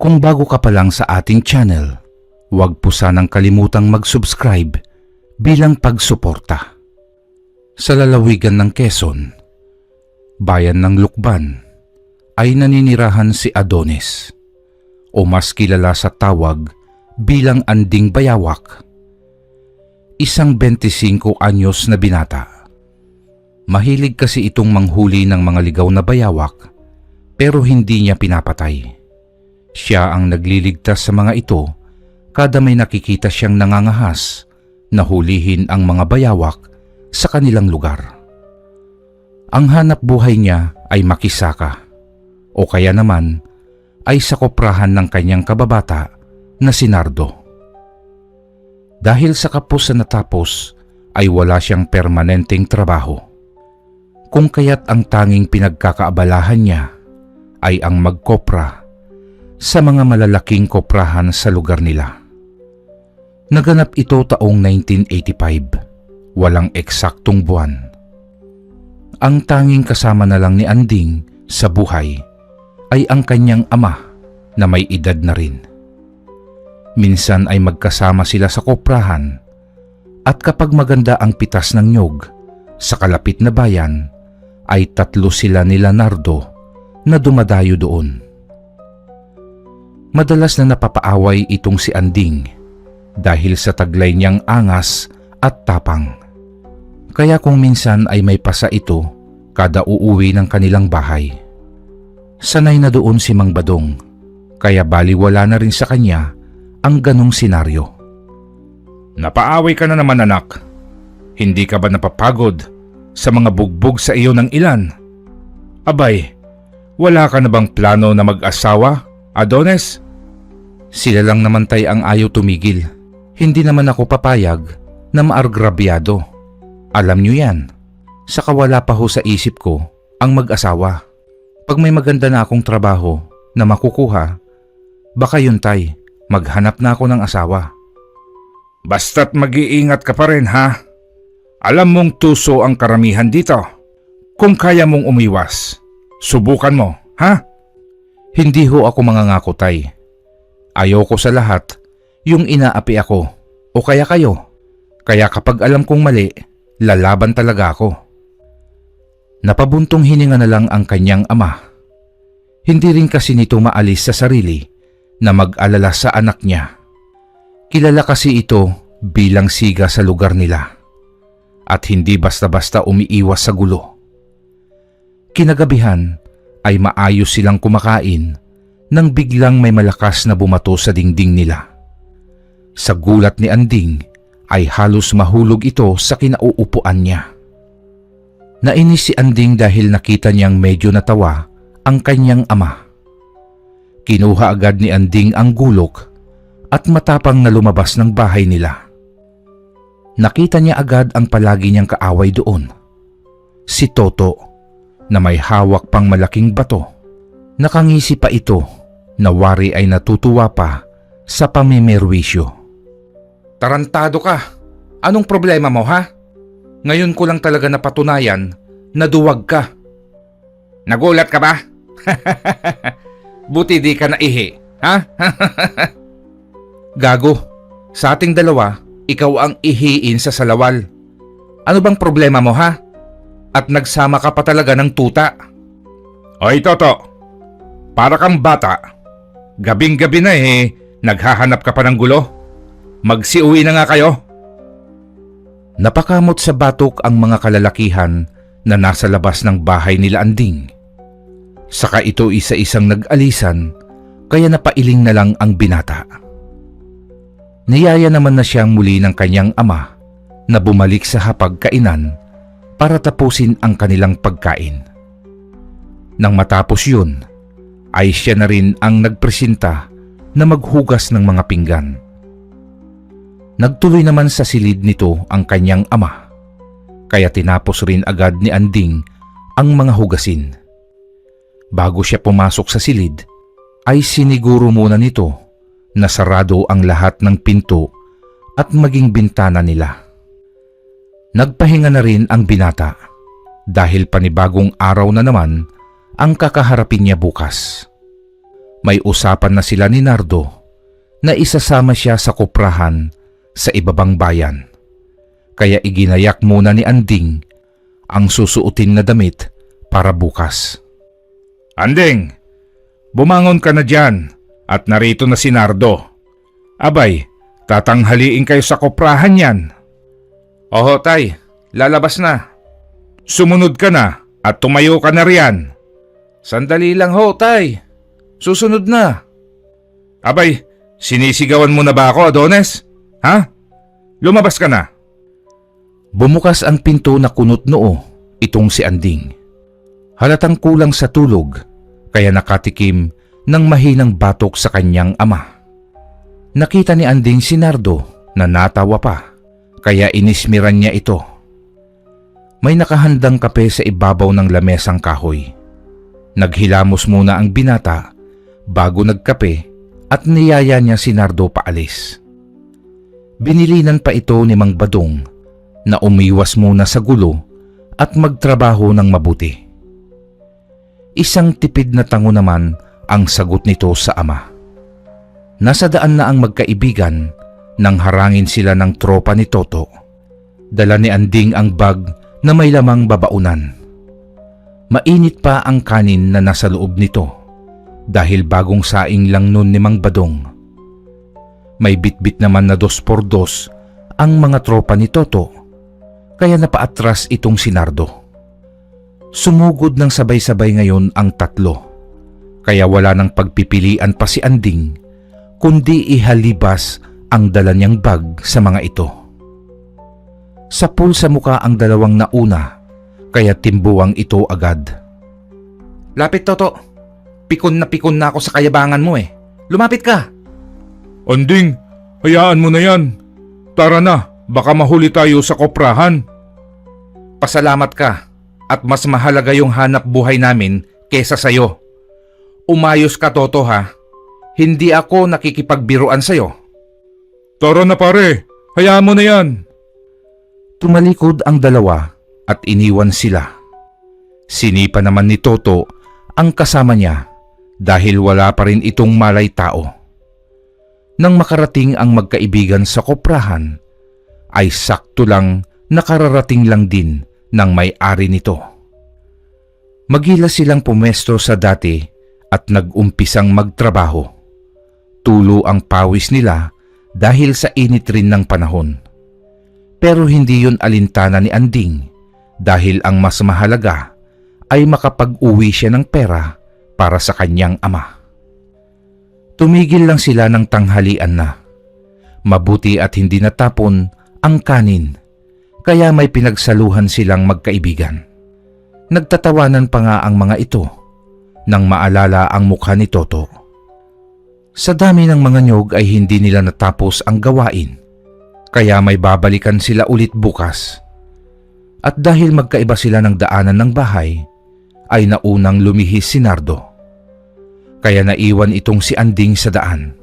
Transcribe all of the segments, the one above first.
Kung bago ka pa lang sa ating channel, huwag po sanang kalimutang mag-subscribe bilang pagsuporta. Sa lalawigan ng Quezon, bayan ng Lukban, ay naninirahan si Adonis, o mas kilala sa tawag bilang Anding Bayawak. Isang 25 anyos na binata. Mahilig kasi itong manghuli ng mga ligaw na bayawak, pero hindi niya pinapatay. Siya ang nagliligtas sa mga ito kada may nakikita siyang nangangahas na hulihin ang mga bayawak sa kanilang lugar. Ang hanap buhay niya ay makisaka, o kaya naman ay sa koprahan ng kanyang kababata na si Nardo. Dahil sa kapos na natapos ay wala siyang permanenteng trabaho, kung kaya't ang tanging pinagkakaabalahan niya ay ang magkopra sa mga malalaking koprahan sa lugar nila. Naganap ito taong 1985, walang eksaktong buwan. Ang tanging kasama na lang ni Anding sa buhay ay ang kanyang ama na may edad na rin. Minsan ay magkasama sila sa koprahan, at kapag maganda ang pitas ng nyog sa kalapit na bayan ay 3 sila nila Nardo na dumadayo doon. Madalas na napapaaway itong si Anding dahil sa taglay niyang angas at tapang. Kaya kung minsan ay may pasa ito kada uuwi ng kanilang bahay. Sanay na doon si Mang Badong, kaya baliwala na rin sa kanya ang ganong senaryo. Napaaway ka na naman, anak. Hindi ka ba napapagod sa mga bugbog sa iyo ng ilan? Abay, wala ka na bang plano na mag-asawa, Adonis? Sila lang naman tay ang ayaw tumigil. Hindi naman ako papayag na maargrabyado. Alam niyo yan. Saka wala pa ho sa isip ko ang mag-asawa. Pag may maganda na akong trabaho na makukuha, baka yun tay, maghanap na ako ng asawa. Basta't mag-iingat ka pa rin, ha? Alam mong tuso ang karamihan dito. Kung kaya mong umiwas, subukan mo, ha? Hindi ho ako mangangako tay. Ayoko sa lahat yung inaapi ako o kaya kayo. Kaya kapag alam kong mali, lalaban talaga ako. Napabuntong hininga na lang ang kanyang ama. Hindi rin kasi nito maalis sa sarili na mag-alala sa anak niya. Kilala kasi ito bilang siga sa lugar nila at hindi basta-basta umiiwas sa gulo. Kinagabihan ay maayos silang kumakain nang biglang may malakas na bumato sa dingding nila. Sa gulat ni Anding ay halos mahulog ito sa kinauupuan niya. Nainis si Anding dahil nakita niyang medyo natawa ang kanyang ama. Kinuha agad ni Anding ang gulok at matapang na lumabas ng bahay nila. Nakita niya agad ang palagi niyang kaaway doon, si Toto, na may hawak pang malaking bato. Nakangisi pa ito na wari ay natutuwa pa sa pamimerwisyo. Tarantado ka. Anong problema mo, ha? Ngayon ko lang talaga napatunayan na duwag ka. Nagulat ka ba? Buti di ka naihi, ha? Gago, sa ating dalawa, ikaw ang ihiin sa salawal. Ano bang problema mo, ha? At nagsama ka pa talaga ng tuta. Hoy, Toto, para kang bata. Gabing-gabi na naghahanap ka pa ng gulo. Magsiuwi na nga kayo. Napakamot sa batok ang mga kalalakihan na nasa labas ng bahay nila Anding. Saka ito isa-isang nag-alisan, kaya napailing na lang ang binata. Niyaya naman na siyang muli ng kanyang ama na bumalik sa hapagkainan para tapusin ang kanilang pagkain. Nang matapos yun, ay siya na rin ang nagpresenta na maghugas ng mga pinggan. Nagtuloy naman sa silid nito ang kanyang ama, kaya tinapos rin agad ni Anding ang mga hugasin. Bago siya pumasok sa silid, ay siniguro muna nito na sarado ang lahat ng pinto at maging bintana nila. Nagpahinga na rin ang binata dahil panibagong araw na naman ang kakaharapin niya bukas. may usapan na sila ni Nardo na isasama siya sa koprahan sa ibabang bayan. Kaya iginayak muna ni Anding ang susuotin na damit para bukas. Anding, bumangon ka na dyan at narito na si Nardo. Abay, tatanghaliin kayo sa koprahan yan. Oho tay, lalabas na. Sumunod ka na at tumayo ka na riyan. Sandali lang ho tay, susunod na. Abay, sinisigawan mo na ba ako, Adones? Ha? Lumabas ka na. Bumukas ang pinto na kunot noo itong si Anding. Halatang kulang sa tulog kaya nakatikim ng mahinang batok sa kanyang ama. Nakita ni Anding si Nardo na natawa pa kaya inismiran niya ito. May nakahandang kape sa ibabaw ng lamesang kahoy. Naghilamos muna ang binata bago nagkape at niyaya niya si Nardo paalis. Binilinan pa ito ni Mang Badong na umiwas muna sa gulo at magtrabaho ng mabuti. Isang tipid na tango naman ang sagot nito sa ama. Nasa daan na ang magkaibigan nang harangin sila ng tropa ni Toto. Dala ni Anding ang bag na may lamang babaunan. Mainit pa ang kanin na nasa loob nito dahil bagong saing lang nun ni Mang Badong. May bitbit naman na 2x2 ang mga tropa ni Toto kaya napaatras itong si Nardo. Sumugod ng sabay-sabay ngayon ang tatlo kaya wala nang pagpipilian pa si Anding kundi ihalibas ang dala niyang bag sa mga ito. Sapul sa muka ang dalawang nauna kaya timbuwang ito agad. Lapit Toto, pikon na ako sa kayabangan mo eh. Lumapit ka. Anding, hayaan mo na yan. Tara na, baka mahuli tayo sa koprahan. Pasalamat ka at mas mahalaga yung hanap buhay namin kesa sayo. Umayos ka Toto ha. Hindi ako nakikipagbiruan sayo. Tara na pare, hayaan mo na yan. Tumalikod ang dalawa at iniwan sila. Sinipa naman ni Toto ang kasama niya dahil wala pa rin itong malay tao. Nang makarating ang magkaibigan sa koprahan, ay sakto lang nakararating lang din ng may-ari nito. Magilas silang pumesto sa dati at nag-umpisang magtrabaho. Tulo ang pawis nila dahil sa init rin ng panahon. Pero hindi yun alintana ni Anding dahil ang mas mahalaga ay makapag-uwi siya ng pera para sa kanyang ama. Tumigil lang sila ng tanghalian na. Mabuti at hindi natapon ang kanin, kaya may pinagsaluhan silang magkaibigan. Nagtatawanan pa nga ang mga ito nang maalala ang mukha ni Toto. Sa dami ng mga nyog ay hindi nila natapos ang gawain, kaya may babalikan sila ulit bukas. At dahil magkaiba sila ng daanan ng bahay, ay naunang lumihis si Nardo. Kaya naiwan itong si Anding sa daan.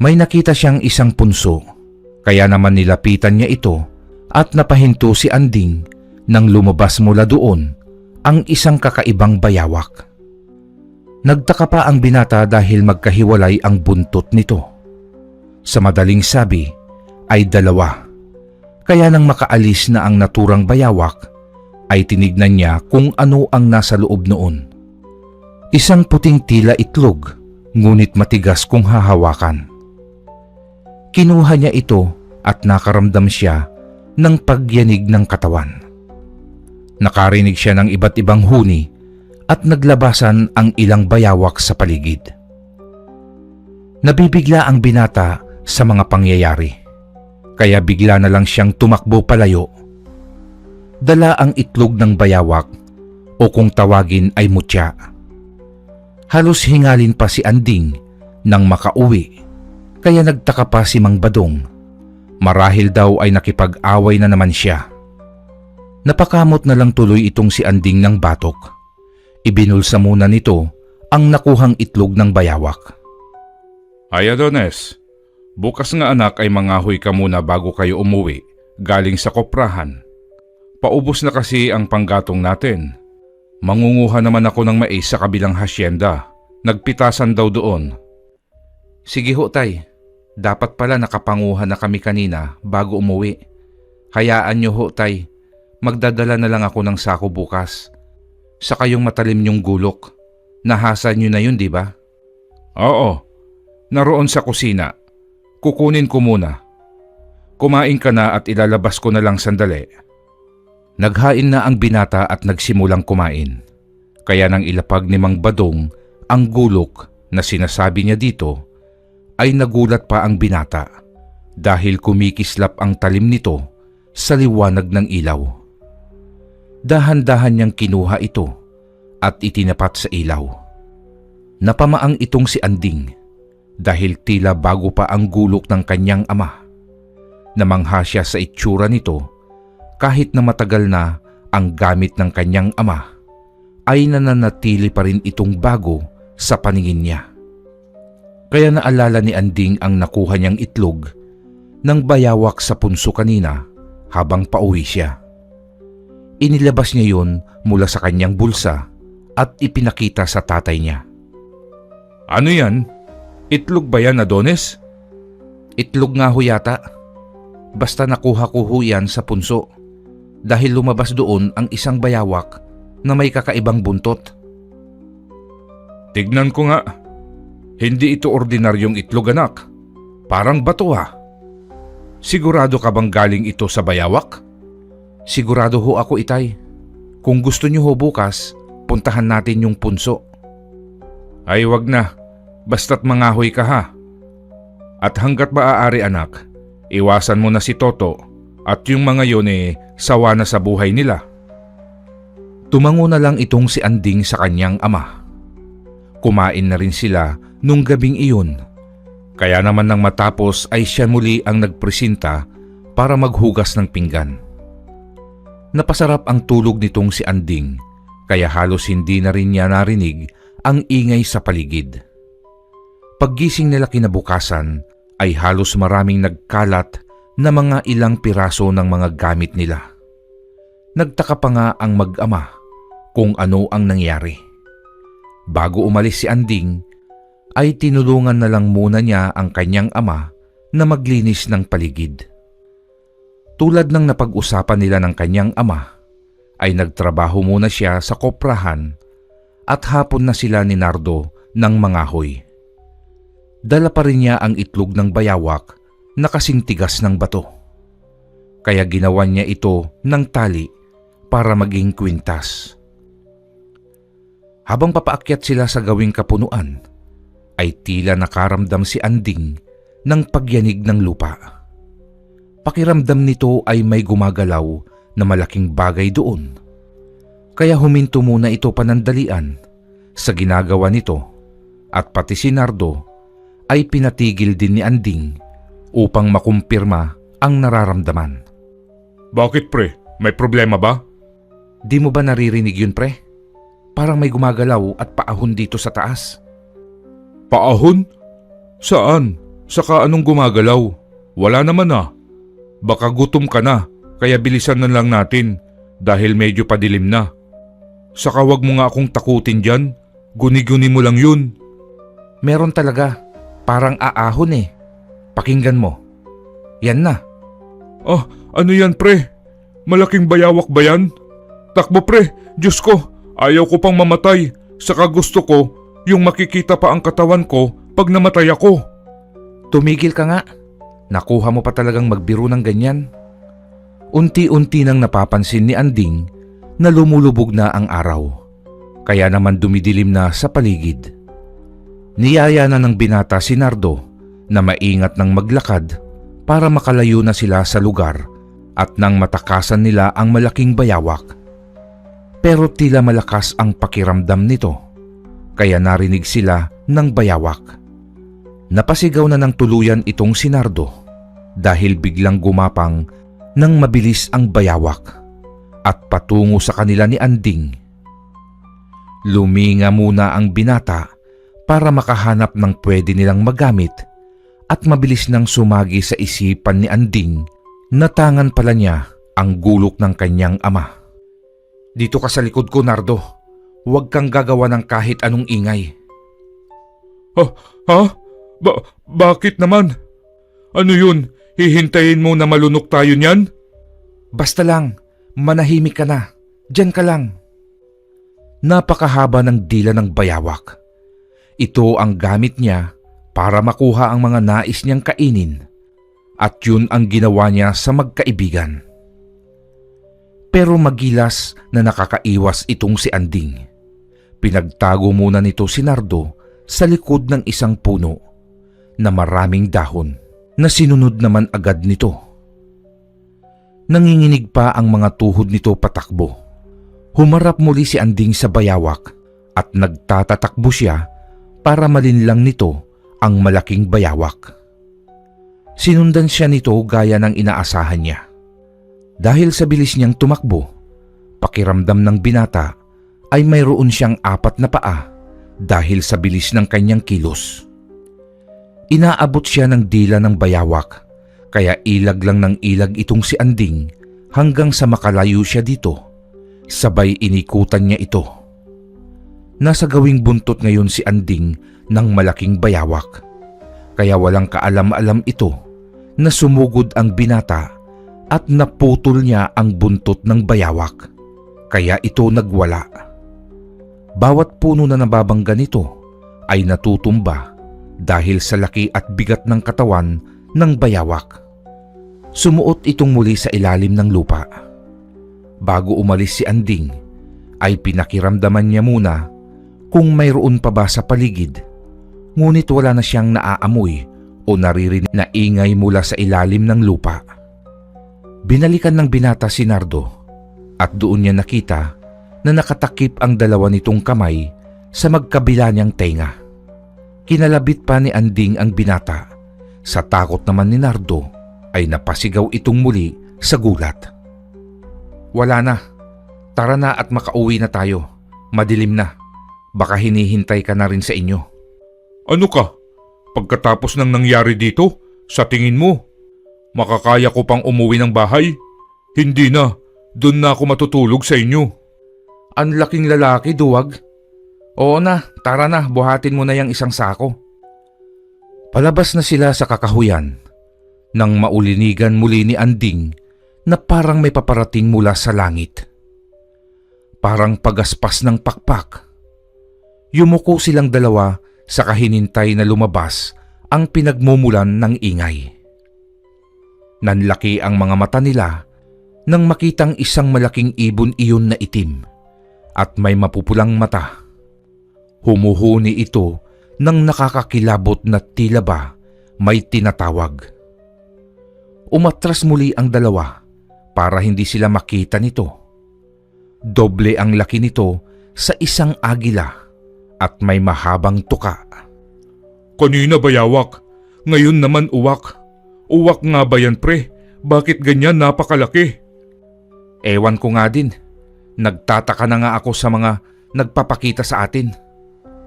May nakita siyang isang punso, kaya naman nilapitan niya ito at napahinto si Anding nang lumabas mula doon ang isang kakaibang bayawak. Nagtaka pa ang binata dahil magkahiwalay ang buntot nito. Sa madaling sabi ay dalawa. Kaya nang makaalis na ang naturang bayawak ay tinignan niya kung ano ang nasa loob noon. Isang puting tila itlog, ngunit matigas kung hahawakan. Kinuha niya ito at nakaramdam siya ng pagyanig ng katawan. Nakarinig siya ng iba't ibang huni at naglabasan ang ilang bayawak sa paligid. Nabibigla ang binata sa mga pangyayari, kaya bigla na lang siyang tumakbo palayo. Dala ang itlog ng bayawak o kung tawagin ay mutya. Halos hingalin pa si Anding nang makauwi, kaya nagtaka pa si Mang Badong. Marahil daw ay nakipag-away na naman siya. Napakamot na lang tuloy itong si Anding ng batok. Ibinulsa muna nito ang nakuhang itlog ng bayawak. Ay Adones, bukas nga anak ay mangahoy ka muna bago kayo umuwi galing sa koprahan. Paubos na kasi ang panggatong natin. Mangunguha naman ako ng mais sa kabilang hasyenda Nagpitasan daw doon. Sige ho, tay. Dapat pala nakapanguhan na kami kanina bago umuwi. Hayaan nyo ho, tay. Magdadala na lang ako ng sako bukas. Saka yung matalim yung gulok. Nahasa nyo na yun, di ba? Oo, naroon sa kusina. Kukunin ko muna. Kumain ka na at ilalabas ko na lang sandali. Naghain na ang binata at nagsimulang kumain. Kaya nang ilapag ni Mang Badong ang gulok na sinasabi niya dito, ay nagulat pa ang binata dahil kumikislap ang talim nito sa liwanag ng ilaw. Dahan-dahan niyang kinuha ito at itinapat sa ilaw. Napamaang itong si Anding dahil tila bago pa ang gulok ng kanyang ama. Namangha siya sa itsura nito kahit na matagal na ang gamit ng kanyang ama ay nananatili pa rin itong bago sa paningin niya. Kaya naalala ni Anding ang nakuha niyang itlog ng bayawak sa punso kanina habang pauwi siya. Inilabas niya yun mula sa kanyang bulsa at ipinakita sa tatay niya. Ano yan? Itlog ba yan, Adonis? Itlog nga ho yata. Basta nakuha ko ho yan sa punso dahil lumabas doon ang isang bayawak na may kakaibang buntot. Tignan ko nga. Hindi ito ordinaryong itlog, anak. Parang bato ha. Sigurado ka bang galing ito sa bayawak? Sigurado ho ako, itay. Kung gusto niyo ho bukas, puntahan natin yung punso. Ay wag na. Basta't mangahoy ka ha. At hanggat maaari, anak, iwasan mo na si Toto at yung mga yun sawa na sa buhay nila. Tumango na lang itong si Anding sa kanyang ama. Kumain na rin sila nung gabing iyon. Kaya naman nang matapos ay siya muli ang nagpresinta para maghugas ng pinggan. Napasarap ang tulog nitong si Anding kaya halos hindi na rin niya narinig ang ingay sa paligid. Paggising nila kinabukasan ay halos maraming nagkalat na mga ilang piraso ng mga gamit nila. Nagtaka pa nga ang mag-ama kung ano ang nangyari. Bago umalis si Anding, ay tinulungan na lang muna niya ang kanyang ama na maglinis ng paligid. Tulad ng napag-usapan nila ng kanyang ama, ay nagtrabaho muna siya sa koprahan at hapon na sila ni Nardo ng mangahoy. Dala pa rin niya ang itlog ng bayawak na kasing tigas ng bato. Kaya ginawan niya ito ng tali para maging kwintas. Habang papaakyat sila sa gawing kapunuan, ay tila nakaramdam si Anding ng pagyanig ng lupa. Pakiramdam nito ay may gumagalaw na malaking bagay doon. Kaya huminto muna ito panandalian sa ginagawa nito at pati si Nardo ay pinatigil din ni Anding upang makumpirma ang nararamdaman. Bakit pre? May problema ba? Di mo ba naririnig yun, pre? Parang may gumagalaw at paahon dito sa taas. Paahon? Saan? Saka anong gumagalaw? Wala naman ah. Baka gutom ka na, kaya bilisan na lang natin dahil medyo padilim na. Saka wag mo nga akong takutin dyan. Guni-guni mo lang yun. Meron talaga. Parang aahon eh. Pakinggan mo. Yan na. Ah, ano yan pre? Malaking bayawak ba yan? Takbo pre, Diyos ko, ayaw ko pang mamatay. Saka gusto ko yung makikita pa ang katawan ko pag namatay ako. Tumigil ka nga. Nakuha mo pa talagang magbiro ng ganyan. Unti-unti nang napapansin ni Anding na lumulubog na ang araw. Kaya naman dumidilim na sa paligid. Niyaya na ng binata si Nardo na maingat ng maglakad para makalayo na sila sa lugar at nang matakasan nila ang malaking bayawak. Pero tila malakas ang pakiramdam nito, kaya narinig sila ng bayawak. Napasigaw na ng tuluyan itong si Nardo dahil biglang gumapang ng mabilis ang bayawak at patungo sa kanila ni Anding. Luminga muna ang binata para makahanap ng pwede nilang magamit at mabilis nang sumagi sa isipan ni Anding na tangan pala niya ang gulok ng kanyang ama. Dito ka sa likod ko, Nardo. Huwag kang gagawa ng kahit anong ingay. Ha? Bakit naman? Ano yun? Hihintayin mo na malunok tayo niyan? Basta lang, manahimik ka na. Diyan ka lang. Napakahaba ng dila ng bayawak. Ito ang gamit niya para makuha ang mga nais niyang kainin, at yun ang ginawa niya sa magkaibigan. Pero magilas na nakakaiwas itong si Anding. Pinagtago muna nito si Nardo sa likod ng isang puno na maraming dahon na sinunod naman agad nito. Nanginginig pa ang mga tuhod nito patakbo. Humarap muli si Anding sa bayawak at nagtatatakbo siya para malinlang nito ang malaking bayawak. Sinundan siya nito gaya ng inaasahan niya. Dahil sa bilis niyang tumakbo, pakiramdam ng binata ay mayroon siyang 4 na paa dahil sa bilis ng kanyang kilos. Inaabot siya ng dila ng bayawak, kaya ilag lang ng ilag itong si Anding hanggang sa makalayo siya dito. Sabay inikutan niya ito. Nasa gawing buntot ngayon si Anding ng malaking bayawak, kaya walang kaalam-alam ito na sumugod ang binata at naputol niya ang buntot ng bayawak, kaya ito nagwala. Bawat puno na nababangga nito ay natutumba dahil sa laki at bigat ng katawan ng bayawak. Sumuot itong muli sa ilalim ng lupa. Bago umalis si Anding, ay pinakiramdaman niya muna kung mayroon pa ba sa paligid, ngunit wala na siyang naaamoy o naririnig na ingay mula sa ilalim ng lupa. Binalikan ng binata si Nardo at doon niya nakita na nakatakip ang dalawa nitong kamay sa magkabila niyang tenga. Kinalabit pa ni Anding ang binata. Sa takot naman ni Nardo ay napasigaw itong muli sa gulat. Wala na. Tara na at makauwi na tayo. Madilim na. Baka hinihintay ka na rin sa inyo. Ano ka? Pagkatapos ng nangyari dito, sa tingin mo, makakaya ko pang umuwi ng bahay? Hindi na. Doon na ako matutulog sa inyo. Ang laking lalaki, duwag. Oo na, tara na, buhatin mo na yung isang sako. Palabas na sila sa kakahuyan nang maulinigan muli ni Anding na parang may paparating mula sa langit. Parang pagaspas ng pakpak. Yumuko silang dalawa sa kahinintay na lumabas ang pinagmumulan ng ingay. Nanlaki ang mga mata nila nang makitang isang malaking ibon iyon na itim at may mapupulang mata. Humuhuni ito nang nakakakilabot na tila ba may tinatawag. Umatras muli ang dalawa para hindi sila makita nito. Doble ang laki nito sa isang agila at may mahabang tuka. Kanina bayawak, ngayon naman uwak. Uwak nga ba yan, pre? Bakit ganyan napakalaki? Ewan ko nga din. Nagtataka na nga ako sa mga nagpapakita sa atin.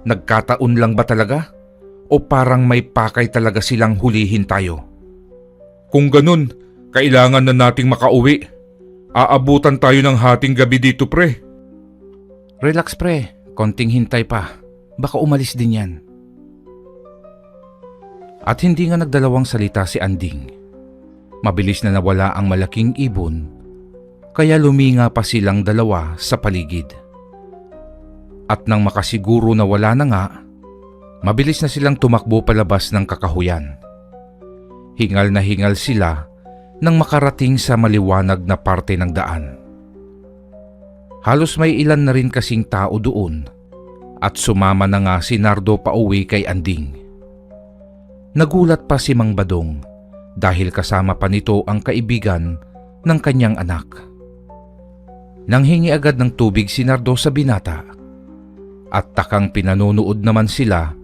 Nagkataon lang ba talaga? O parang may pakay talaga silang hulihin tayo? Kung ganun, kailangan na nating makauwi. Aabutan tayo ng hating gabi dito, pre. Relax, pre. Konting hintay pa. Baka umalis din yan. At hindi nga nagdalawang salita si Anding. Mabilis na nawala ang malaking ibon, kaya luminga pa silang dalawa sa paligid. At nang makasiguro na wala na nga, mabilis na silang tumakbo palabas ng kakahuyan. Hingal na hingal sila nang makarating sa maliwanag na parte ng daan. Halos may ilan na rin kasing tao doon at sumama na nga si Nardo pauwi kay Anding. Nagulat pa si Mang Badong dahil kasama pa nito ang kaibigan ng kanyang anak. Nanghingi agad ng tubig si Nardo sa binata at takang pinanonood naman sila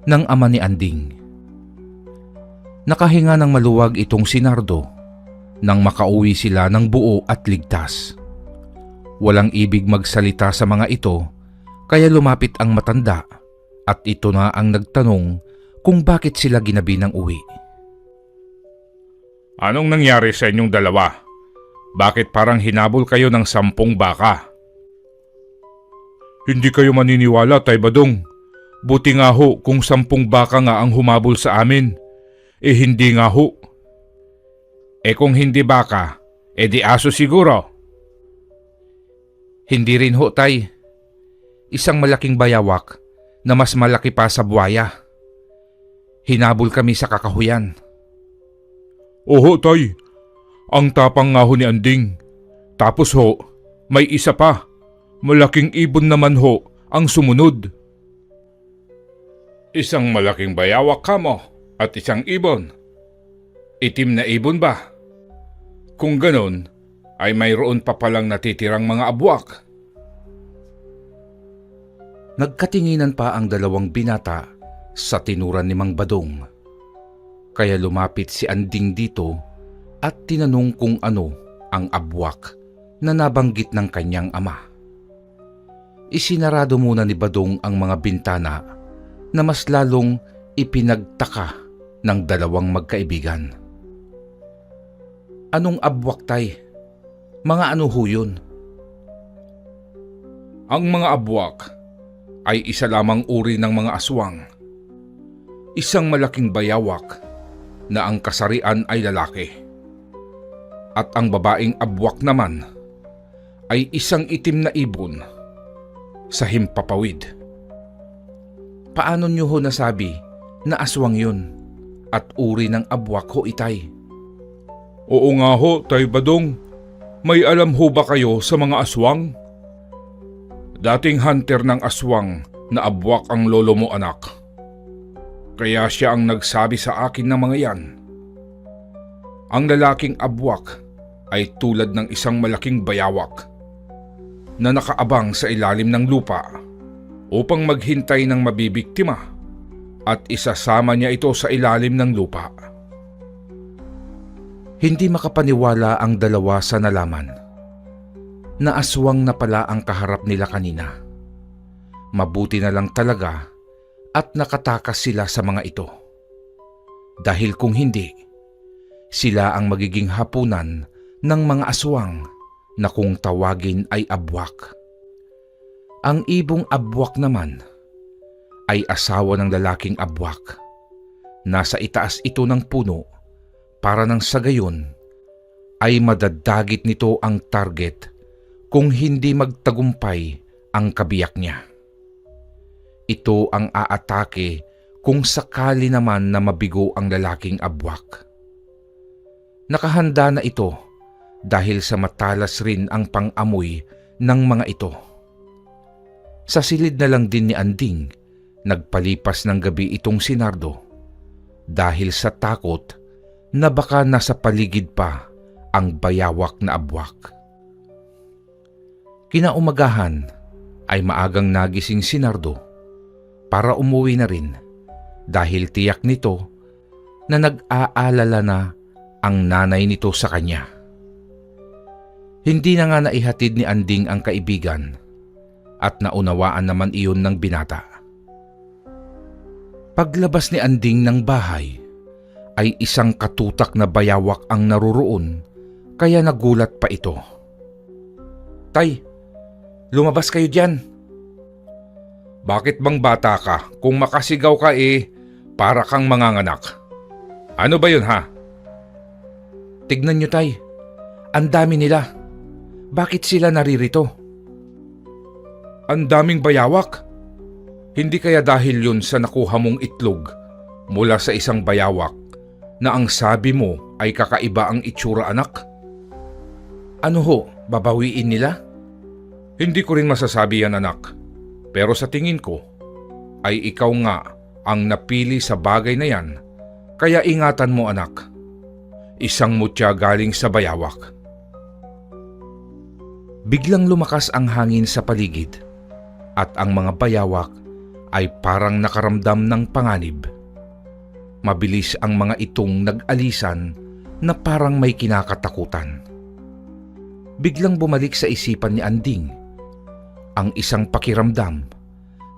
ng ama ni Anding. Nakahinga ng maluwag itong si Nardo nang makauwi sila ng buo at ligtas. Walang ibig magsalita sa mga ito kaya lumapit ang matanda at ito na ang nagtanong kung bakit sila ginabi ng uwi. Anong nangyari sa inyong dalawa? Bakit parang hinabol kayo ng 10 baka? Hindi kayo maniniwala, Tay Badong. Buti nga ho kung 10 baka nga ang humabol sa amin. Hindi nga ho. Kung hindi baka, di aso siguro. Hindi rin ho, tay. Isang malaking bayawak na mas malaki pa sa buwaya. Hinabol kami sa kakahuyan. Oho, tay. Ang tapang nga ho ni Anding. Tapos ho, may isa pa. Malaking ibon naman ho ang sumunod. Isang malaking bayawak kamo at isang ibon. Itim na ibon ba? Kung ganon, ay mayroon pa palang natitirang mga abwak. Nagkatinginan pa ang dalawang binata sa tinuran ni Mang Badong. Kaya lumapit si Anding dito at tinanong kung ano ang abwak na nabanggit ng kanyang ama. Isinarado muna ni Badong ang mga bintana na mas lalong ipinagtaka ng dalawang magkaibigan. Anong abwak, tay? Mga ano ho yun? Ang mga abwak ay isa lamang uri ng mga aswang. Isang malaking bayawak na ang kasarian ay lalaki. At ang babaeng abwak naman ay isang itim na ibon sa himpapawid. Paano nyo ho nasabi na aswang yun at uri ng abwak ho, itay? Oo nga ho, Tay Badong. May alam ho ba kayo sa mga aswang? Dating hunter ng aswang na abwak ang lolo mo, anak. Kaya siya ang nagsabi sa akin ng mga yan. Ang lalaking abwak ay tulad ng isang malaking bayawak na nakaabang sa ilalim ng lupa upang maghintay ng mabibiktima at isasama niya ito sa ilalim ng lupa. Hindi makapaniwala ang dalawa sa nalaman na aswang na pala ang kaharap nila kanina. Mabuti na lang talaga at nakatakas sila sa mga ito. Dahil kung hindi, sila ang magiging hapunan ng mga aswang na kung tawagin ay abwak. Ang ibong abwak naman ay asawa ng lalaking abwak. Nasa itaas ito ng puno para nang sa gayon ay madadagit nito ang target kung hindi magtagumpay ang kabiyak niya. Ito ang aatake kung sakali naman na mabigo ang lalaking abwak. Nakahanda na ito dahil sa matalas rin ang pang-amoy ng mga ito. Sa silid na lang din ni Anding, nagpalipas ng gabi itong si Nardo dahil sa takot na baka nasa paligid pa ang bayawak na abwak. Kinaumagahan ay maagang nagising si Nardo para umuwi na rin dahil tiyak nito na nag-aalala na ang nanay nito sa kanya. Hindi na nga naihatid ni Anding ang kaibigan at naunawaan naman iyon ng binata. Paglabas ni Anding ng bahay ay isang katutak na bayawak ang naroroon kaya nagulat pa ito. Tay, lumabas kayo diyan. Bakit bang bata ka? Kung makasigaw ka para kang manganganak. Ano ba yun ha? Tignan nyo, tay. Ang dami nila. Bakit sila naririto? Ang daming bayawak. Hindi kaya dahil yun sa nakuha mong itlog mula sa isang bayawak na ang sabi mo ay kakaiba ang itsura, anak? Ano ho, babawiin nila? Hindi ko rin masasabi yan, anak. Pero sa tingin ko ay ikaw nga ang napili sa bagay na yan. Kaya ingatan mo, anak. Isang mutya galing sa bayawak. Biglang lumakas ang hangin sa paligid at ang mga bayawak ay parang nakaramdam ng panganib. Mabilis ang mga itong nag-alisan na parang may kinakatakutan. Biglang bumalik sa isipan ni Anding ang isang pakiramdam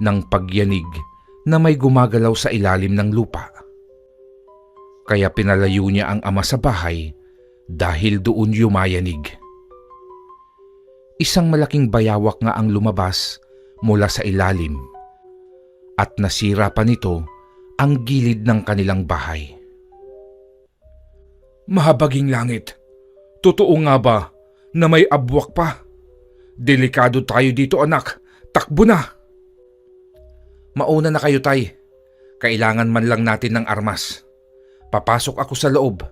ng pagyanig na may gumagalaw sa ilalim ng lupa. Kaya pinalayo niya ang ama sa bahay dahil doon yumayanig. Isang malaking bayawak nga ang lumabas mula sa ilalim at nasira pa nito ang gilid ng kanilang bahay. Mahabaging langit, totoo nga ba na may abwak pa? Delikado tayo dito anak, takbo na! Mauna na kayo, tay. Kailangan man lang natin ng armas. Papasok ako sa loob.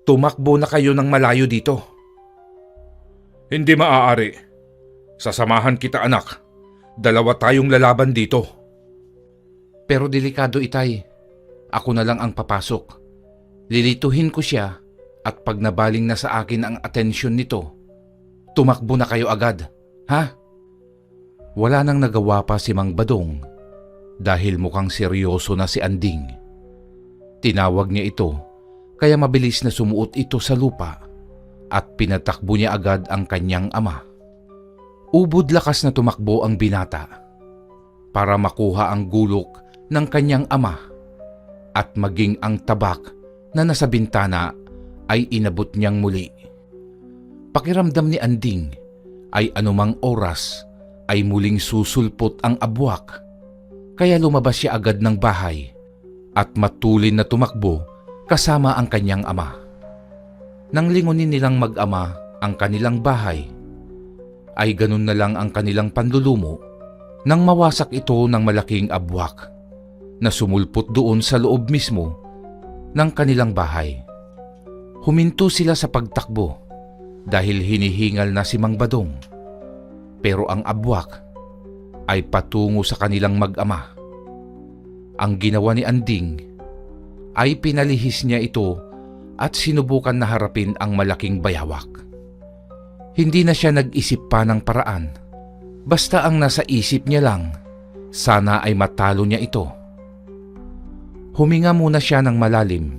Tumakbo na kayo ng malayo dito. Hindi maaari. Sasamahan kita anak. Dalawa tayong lalaban dito. Pero delikado, itay. Ako na lang ang papasok. Lilituhin ko siya at pag nabaling na sa akin ang atensyon nito, tumakbo na kayo agad, ha? Wala nang nagawa pa si Mang Badong dahil mukhang seryoso na si Anding. Tinawag niya ito kaya mabilis na sumuot ito sa lupa at pinatakbo niya agad ang kanyang ama. Ubod lakas na tumakbo ang binata para makuha ang gulok ng kanyang ama at maging ang tabak na nasa bintana ay inabot niyang muli. Pakiramdam ni Anding ay anumang oras ay muling susulpot ang abwak, kaya lumabas siya agad ng bahay at matulin na tumakbo kasama ang kanyang ama. Nang lingunin nilang mag-ama ang kanilang bahay, ay ganun na lang ang kanilang panlulumo nang mawasak ito ng malaking abwak na sumulpot doon sa loob mismo ng kanilang bahay. Huminto sila sa pagtakbo dahil hinihingal na si Mang Badong, pero ang abwak ay patungo sa kanilang mag-ama. Ang ginawa ni Anding ay pinalihis niya ito at sinubukan na harapin ang malaking bayawak. Hindi na siya nag-isip pa ng paraan. Basta ang nasa isip niya lang, sana ay matalo niya ito. Huminga muna siya ng malalim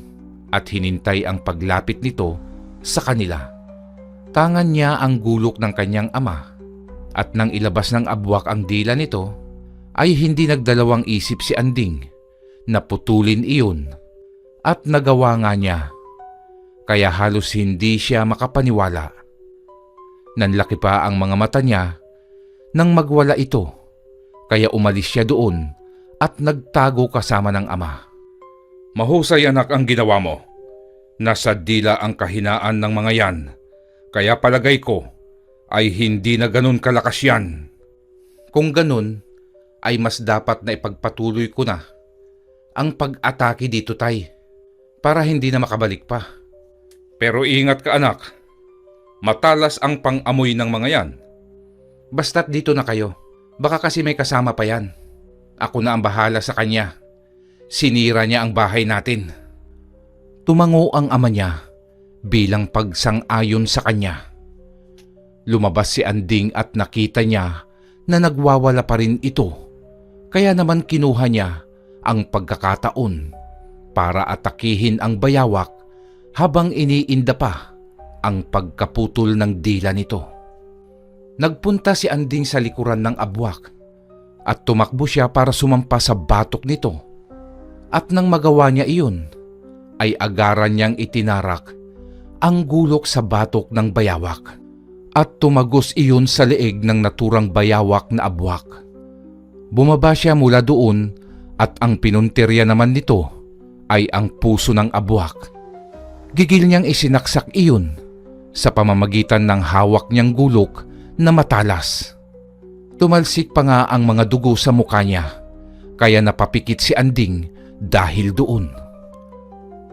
at hinintay ang paglapit nito sa kanila. Tangan niya ang gulok ng kanyang ama at nang ilabas ng abwak ang dila nito, ay hindi nagdalawang isip si Anding na putulin iyon at nagawa nga niya. Kaya halos hindi siya makapaniwala. Nanlaki pa ang mga mata niya nang magwala ito, kaya umalis siya doon at nagtago kasama ng ama. Mahusay anak ang ginawa mo. Nasa dila ang kahinaan ng mga yan, kaya palagay ko ay hindi na ganun kalakas yan. Kung ganun, ay mas dapat na ipagpatuloy ko na ang pag-atake dito, tay, para hindi na makabalik pa. Pero ingat ka anak, matalas ang pang-amoy ng mga yan. Basta't dito na kayo, baka kasi may kasama pa yan. Ako na ang bahala sa kanya. Sinira niya ang bahay natin. Tumango ang ama niya bilang pagsang-ayon sa kanya. Lumabas si Anding at nakita niya na nagwawala pa rin ito. Kaya naman kinuha niya ang pagkakataon para atakihin ang bayawak habang iniinda pa ang pagkaputol ng dila nito. Nagpunta si Anding sa likuran ng abwak at tumakbo siya para sumampa sa batok nito. At nang magawa niya iyon, ay agaran niyang itinarak ang gulok sa batok ng bayawak at tumagos iyon sa leeg ng naturang bayawak na abwak. Bumaba siya mula doon at ang pinuntirya naman nito ay ang puso ng abwak. Gigil niyang isinaksak iyon sa pamamagitan ng hawak niyang gulok na matalas. Tumalsik pa nga ang mga dugo sa mukha niya, kaya napapikit si Anding dahil doon.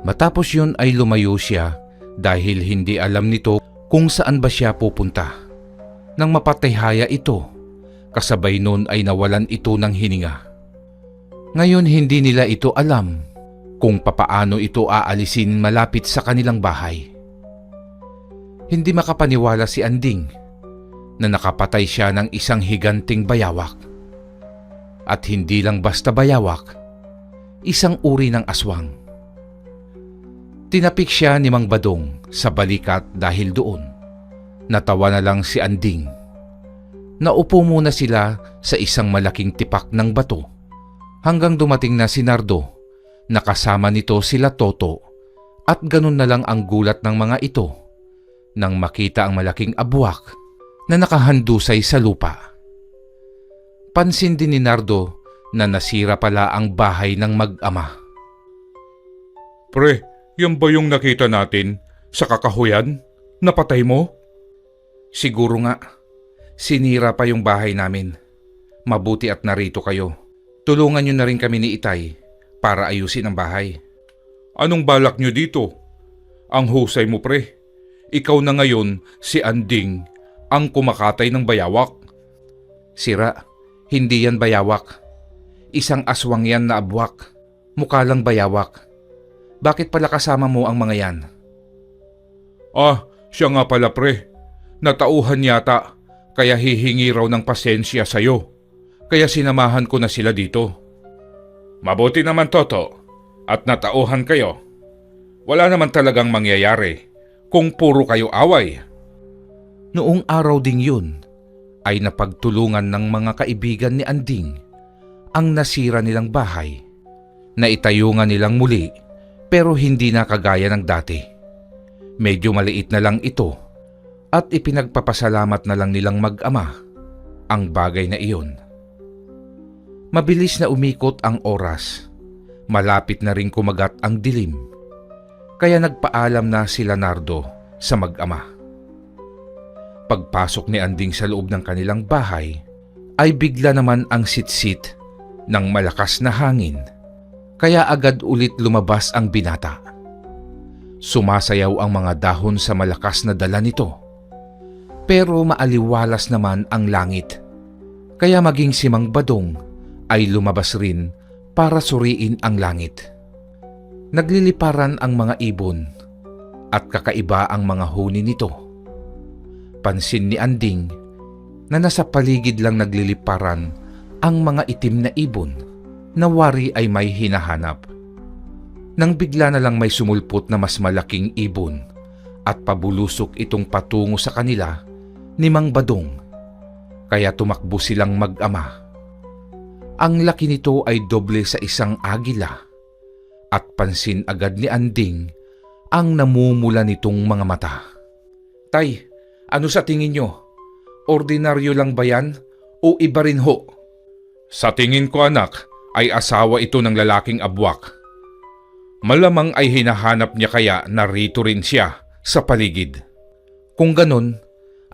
Matapos yun ay lumayo siya dahil hindi alam nito kung saan ba siya pupunta. Nang mapatayhaya ito, kasabay nun ay nawalan ito ng hininga. Ngayon hindi nila ito alam kung papaano ito aalisin malapit sa kanilang bahay. Hindi makapaniwala si Anding na nakapatay siya ng isang higanting bayawak. At hindi lang basta bayawak, isang uri ng aswang. Tinapik siya ni Mang Badong sa balikat dahil doon. Natawa na lang si Anding. Naupo muna sila sa isang malaking tipak ng bato hanggang dumating na si Nardo na kasama nito sila Toto at ganun na lang ang gulat ng mga ito nang makita ang malaking abwak na nakahandusay sa lupa. Pansin din ni Nardo na nasira pala ang bahay ng mag-ama. Pre, yan ba yung nakita natin sa kakahuyan? Napatay mo? Siguro nga, sinira pa yung bahay namin. Mabuti at narito kayo. Tulungan nyo na rin kami ni Itay para ayusin ang bahay. Anong balak nyo dito? Ang husay mo, pre. Ikaw na ngayon si Anding ang kumakatay ng bayawak. Sira, hindi yan bayawak. Isang aswang yan na abwak. Mukha lang bayawak. Bakit pala kasama mo ang mga yan? Ah, siya nga pala, pre. Natauhan yata, kaya hihingi raw ng pasensya sa'yo. Kaya sinamahan ko na sila dito. Mabuti naman, Toto, at natauhan kayo. Wala naman talagang mangyayari kung puro kayo away. Noong araw ding yun, ay napagtulungan ng mga kaibigan ni Anding ang nasira nilang bahay. Naitayo nga nilang muli pero hindi na kagaya ng dati. Medyo maliit na lang ito at ipinagpapasalamat na lang nilang mag-ama ang bagay na iyon. Mabilis na umikot ang oras. Malapit na rin kumagat ang dilim. Kaya nagpaalam na sila Nardo sa mag-ama. Pagpasok ni Anding sa loob ng kanilang bahay, ay bigla naman ang sitsit ng malakas na hangin. Kaya agad ulit lumabas ang binata. Sumasayaw ang mga dahon sa malakas na dala nito. Pero maaliwalas naman ang langit. Kaya maging si Mang Badong ay lumabas rin para suriin ang langit. Nagliliparan ang mga ibon at kakaiba ang mga huni nito. Pansin ni Anding na nasa paligid lang nagliliparan ang mga itim na ibon na wari ay may hinahanap. Nang bigla na lang may sumulpot na mas malaking ibon at pabulusok itong patungo sa kanila ni Mang Badong. Kaya tumakbo silang mag-ama. Ang laki nito ay doble sa isang agila at pansin agad ni Anding ang namumula nitong mga mata. Tay, ano sa tingin nyo? Ordinaryo lang ba yan o iba rin ho? Sa tingin ko, anak, ay asawa ito ng lalaking abwak. Malamang ay hinahanap niya kaya narito rin siya sa paligid. Kung ganun,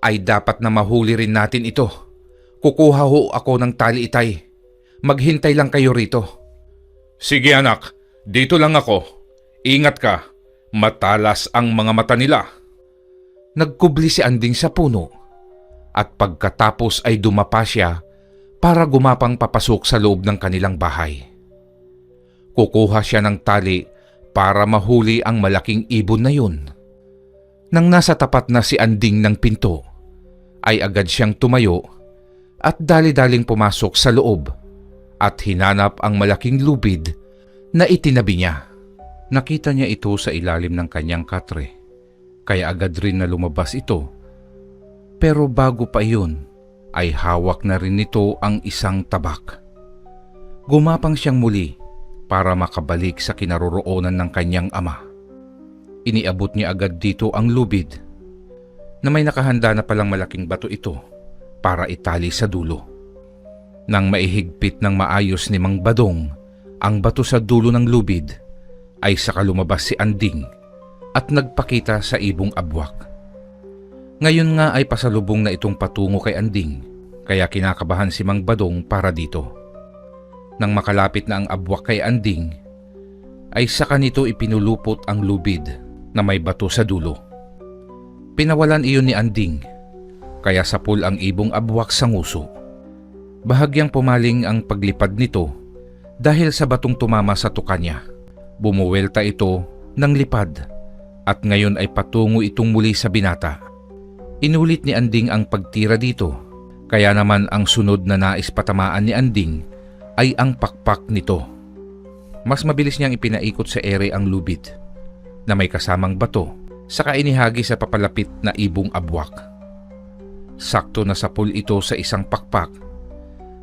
ay dapat na mahuli rin natin ito. Kukuha ho ako ng tali, Itay. Maghintay lang kayo rito. Sige, anak, dito lang ako. Ingat ka, matalas ang mga mata nila. Nagkubli si Anding sa puno at pagkatapos ay dumapa siya para gumapang papasok sa loob ng kanilang bahay. Kukuha siya ng tali para mahuli ang malaking ibon na yun. Nang nasa tapat na si Anding ng pinto, ay agad siyang tumayo at dali-daling pumasok sa loob at hinanap ang malaking lubid na itinabi niya. Nakita niya ito sa ilalim ng kanyang katre, kaya agad rin na lumabas ito. Pero bago pa iyon, ay hawak na rin nito ang isang tabak. Gumapang siyang muli para makabalik sa kinaroroonan ng kanyang ama. Iniabot niya agad dito ang lubid na may nakahanda na palang malaking bato ito para itali sa dulo. Nang maihigpit ng maayos ni Mang Badong ang bato sa dulo ng lubid, ay saka lumabas si Anding at nagpakita sa ibong abwak. Ngayon nga ay pasalubong na itong patungo kay Anding, kaya kinakabahan si Mang Badong para dito. Nang makalapit na ang abwak kay Anding, ay saka nito ipinulupot ang lubid na may bato sa dulo. Pinawalan iyon ni Anding, kaya sapul ang ibong abwak sa nguso. Bahagyang pumaling ang paglipad nito dahil sa batong tumama sa tuka niya. Bumuwelta ito ng lipad at ngayon ay patungo itong muli sa binata. Inulit ni Anding ang pagtira dito, kaya naman ang sunod na nais patamaan ni Anding ay ang pakpak nito. Mas mabilis niyang ipinaikot sa ere ang lubid na may kasamang bato saka inihagi sa papalapit na ibong abwak. Sakto na sapul ito sa isang pakpak,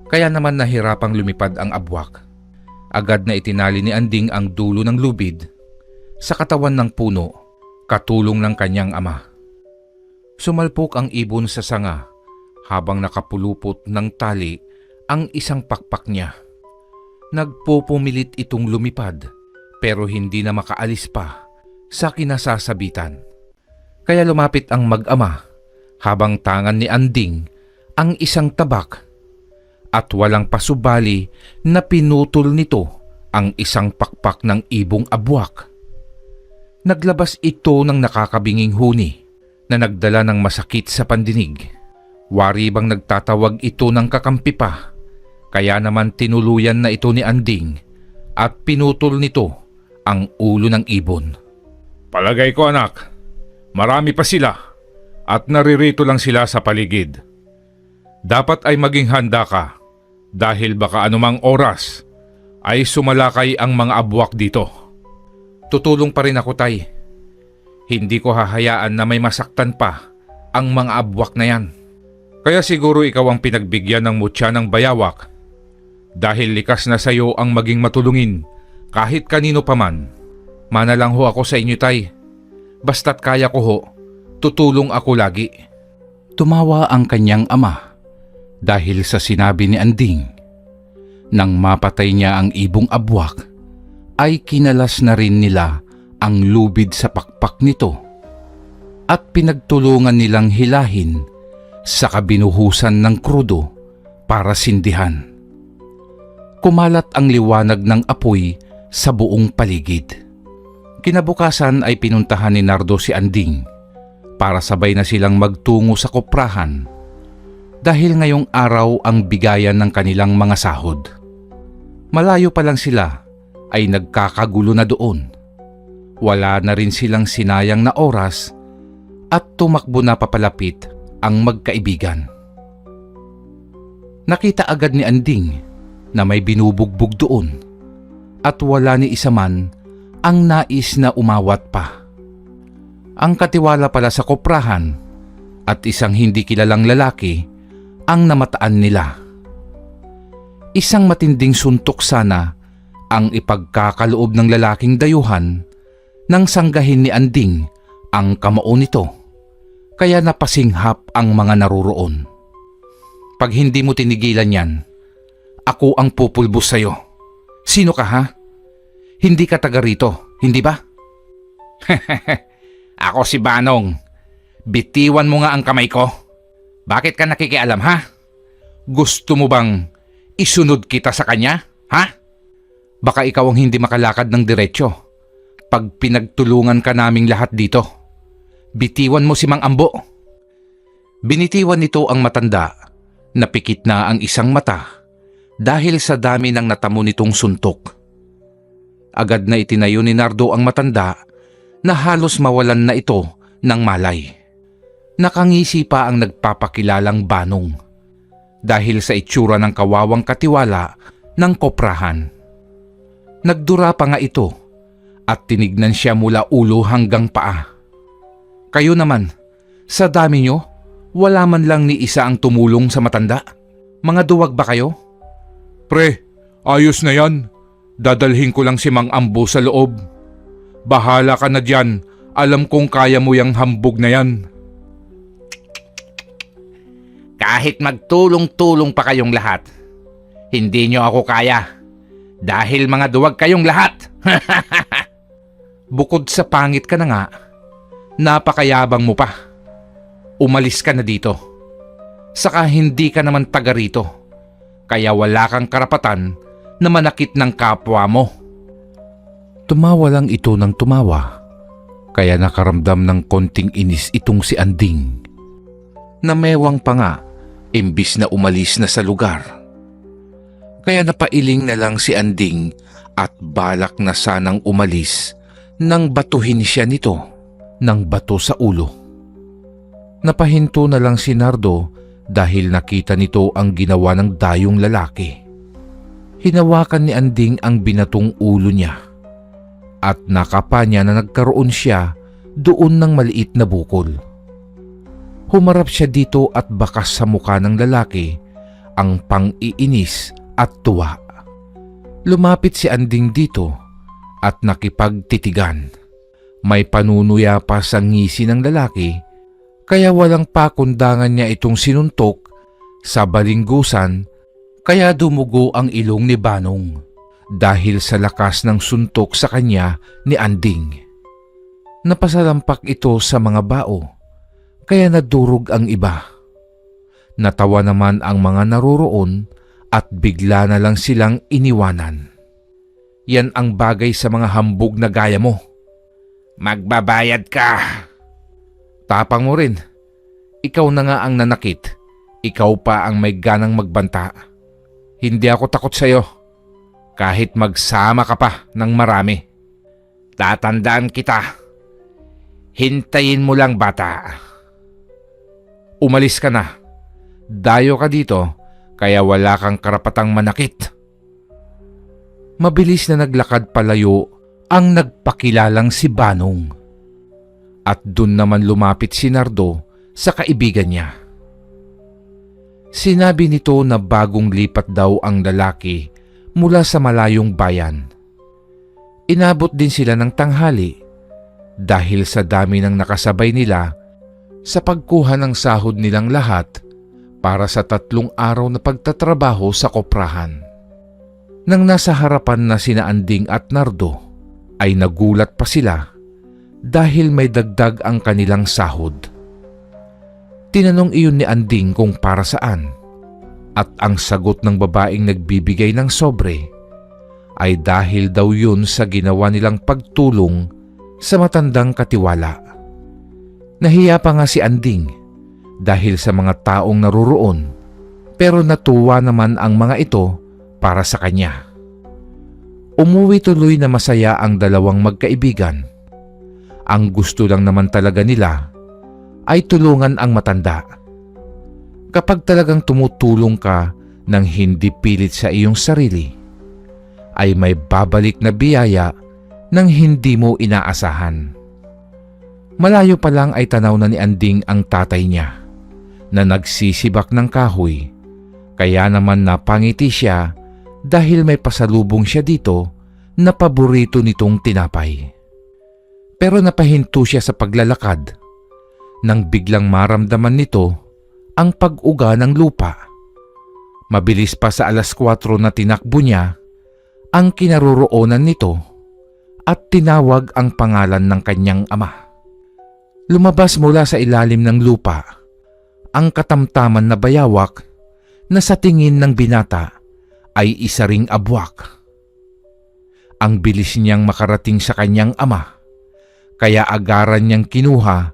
kaya naman nahirapang lumipad ang abwak. Agad na itinali ni Anding ang dulo ng lubid sa katawan ng puno, katulong ng kanyang ama. Sumalpok ang ibon sa sanga habang nakapulupot ng tali ang isang pakpak niya. Nagpupumilit itong lumipad pero hindi na makaalis pa sa kinasasabitan. Kaya lumapit ang mag-ama habang tangan ni Anding ang isang tabak at walang pasubali na pinutol nito ang isang pakpak ng ibong abwak. Naglabas ito ng nakakabinging huni na nagdala ng masakit sa pandinig. Wari bang nagtatawag ito ng kakampi pa, kaya naman tinuluyan na ito ni Anding at pinutol nito ang ulo ng ibon. Palagay ko anak, marami pa sila at naririto lang sila sa paligid. Dapat ay maging handa ka dahil baka anumang oras ay sumalakay ang mga abwak dito. Tutulong pa rin ako, tay. Hindi ko hahayaan na may masaktan pa ang mga abwak na yan. Kaya siguro ikaw ang pinagbigyan ng mutya ng bayawak dahil likas na sayo ang maging matulungin kahit kanino pa man. Mana lang ho ako sa inyo, tay. Basta't kaya ko ho, tutulong ako lagi. Tumawa ang kanyang ama dahil sa sinabi ni Anding. Nang mapatay niya ang ibong abwak, ay kinalas na rin nila ang lubid sa pakpak nito at pinagtulungan nilang hilahin sa kabinuhusan ng krudo para sindihan. Kumalat ang liwanag ng apoy sa buong paligid. Kinabukasan ay pinuntahan ni Nardo si Anding para sabay na silang magtungo sa koprahan dahil ngayong araw ang bigayan ng kanilang mga sahod. Malayo pa lang sila ay nagkakagulo na doon. Wala na rin silang sinayang na oras at tumakbo na papalapit ang magkaibigan. Nakita agad ni Anding na may binubugbog doon at wala ni isa man ang nais na umawat pa. Ang katiwala pala sa koprahan at isang hindi kilalang lalaki ang namataan nila. Isang matinding suntok sana ang ipagkakaloob ng lalaking dayuhan nang sanggahin ni Anding ang kamao nito, kaya napasinghap ang mga naroroon. Pag hindi mo tinigilan yan, ako ang pupulbos sa'yo. Sino ka, ha? Hindi ka taga rito, hindi ba? Ako si Banong. Bitiwan mo nga ang kamay ko. Bakit ka nakikialam, ha? Gusto mo bang isunod kita sa kanya, ha? Baka ikaw ang hindi makalakad ng diretsyo pag pinagtulungan ka naming lahat dito. Bitiwan mo si Mang Ambo. Binitiwan nito ang matanda. Napikit na ang isang mata dahil sa dami ng natamo nitong suntok. Agad na itinayo ni Nardo ang matanda na halos mawalan na ito ng malay. Nakangisi pa ang nagpapakilalang Banong dahil sa itsura ng kawawang katiwala ng koprahan. Nagdura pa nga ito at tinignan siya mula ulo hanggang paa. Kayo naman, sa dami nyo, wala man lang ni isa ang tumulong sa matanda. Mga duwag ba kayo? Pre, ayos na yan. Dadalhin ko lang si Mang Ambo sa loob. Bahala ka na dyan. Alam kong kaya mo yang hambog na yan. Kahit magtulong-tulong pa kayong lahat, hindi nyo ako kaya. Dahil mga duwag kayong lahat. Bukod sa pangit ka na nga, napakayabang mo pa. Umalis ka na dito. Saka hindi ka naman taga rito. Kaya wala kang karapatan na manakit ng kapwa mo. Tumawa lang ito ng tumawa. Kaya nakaramdam ng konting inis itong si Anding. Namewang pa nga, imbis na umalis na sa lugar. Kaya napailing na lang si Anding at balak na sanang umalis nang batuhin siya nito ng bato sa ulo. Napahinto na lang si Nardo dahil nakita nito ang ginawa ng dayong lalaki. Hinawakan ni Anding ang binatong ulo niya at nakapa niya na nagkaroon siya doon ng maliit na bukol. Humarap siya dito at bakas sa mukha ng lalaki ang pang-iinis at tuwa. Lumapit si Anding dito at nakipagtitigan. May panunuya pa sa ngisi ng lalaki kaya walang pakundangan niya itong sinuntok sa balinggusan kaya dumugo ang ilong ni Banong. dahil sa lakas ng suntok sa kanya ni Anding. Napasalampak ito sa mga bao, kaya nadurog ang iba. Natawa naman ang mga naroroon at bigla na lang silang iniwanan. Yan ang bagay sa mga hambog na gaya mo. Magbabayad ka! Tapang mo rin. Ikaw na nga ang nanakit. Ikaw pa ang may ganang magbanta. Hindi ako takot sa'yo. Kahit magsama ka pa ng marami. Tatandaan kita. Hintayin mo lang, bata. Umalis ka na. Dayo ka dito, kaya wala kang karapatang manakit. Mabilis na naglakad palayo ang nagpakilalang si Banong. At dun naman lumapit si Nardo sa kaibigan niya. Sinabi nito na bagong lipat daw ang lalaki mula sa malayong bayan. Inabot din sila ng tanghali dahil sa dami ng nakasabay nila sa pagkuha ng sahod nilang lahat para sa 3 araw na pagtatrabaho sa koprahan. Nang nasa harapan na sina Anding at Nardo, ay nagulat pa sila dahil may dagdag ang kanilang sahod. Tinanong iyon ni Anding kung para saan, at ang sagot ng babaeng nagbibigay ng sobre ay dahil daw yun sa ginawa nilang pagtulong sa matandang katiwala. Nahiya pa nga si Anding dahil sa mga taong naroroon, pero natuwa naman ang mga ito para sa kanya. Umuwi tuloy na masaya ang dalawang magkaibigan. Ang gusto lang naman talaga nila ay tulungan ang matanda. Kapag talagang tumutulong ka ng hindi pilit sa iyong sarili, ay may babalik na biyaya nang hindi mo inaasahan. Malayo pa lang ay tanaw na ni Anding ang tatay niya na nagsisibak ng kahoy, kaya naman napangiti siya dahil may pasalubong siya dito na paborito nitong tinapay. Pero napahinto siya sa paglalakad nang biglang maramdaman nito ang pag-uga ng lupa. Mabilis pa sa 4:00 na tinakbo niya ang kinaroroonan nito at tinawag ang pangalan ng kanyang ama. Lumabas mula sa ilalim ng lupa ang katamtaman na bayawak na sa tingin ng binata ay isa ring abwak. Ang bilis niyang makarating sa kanyang ama, kaya agaran niyang kinuha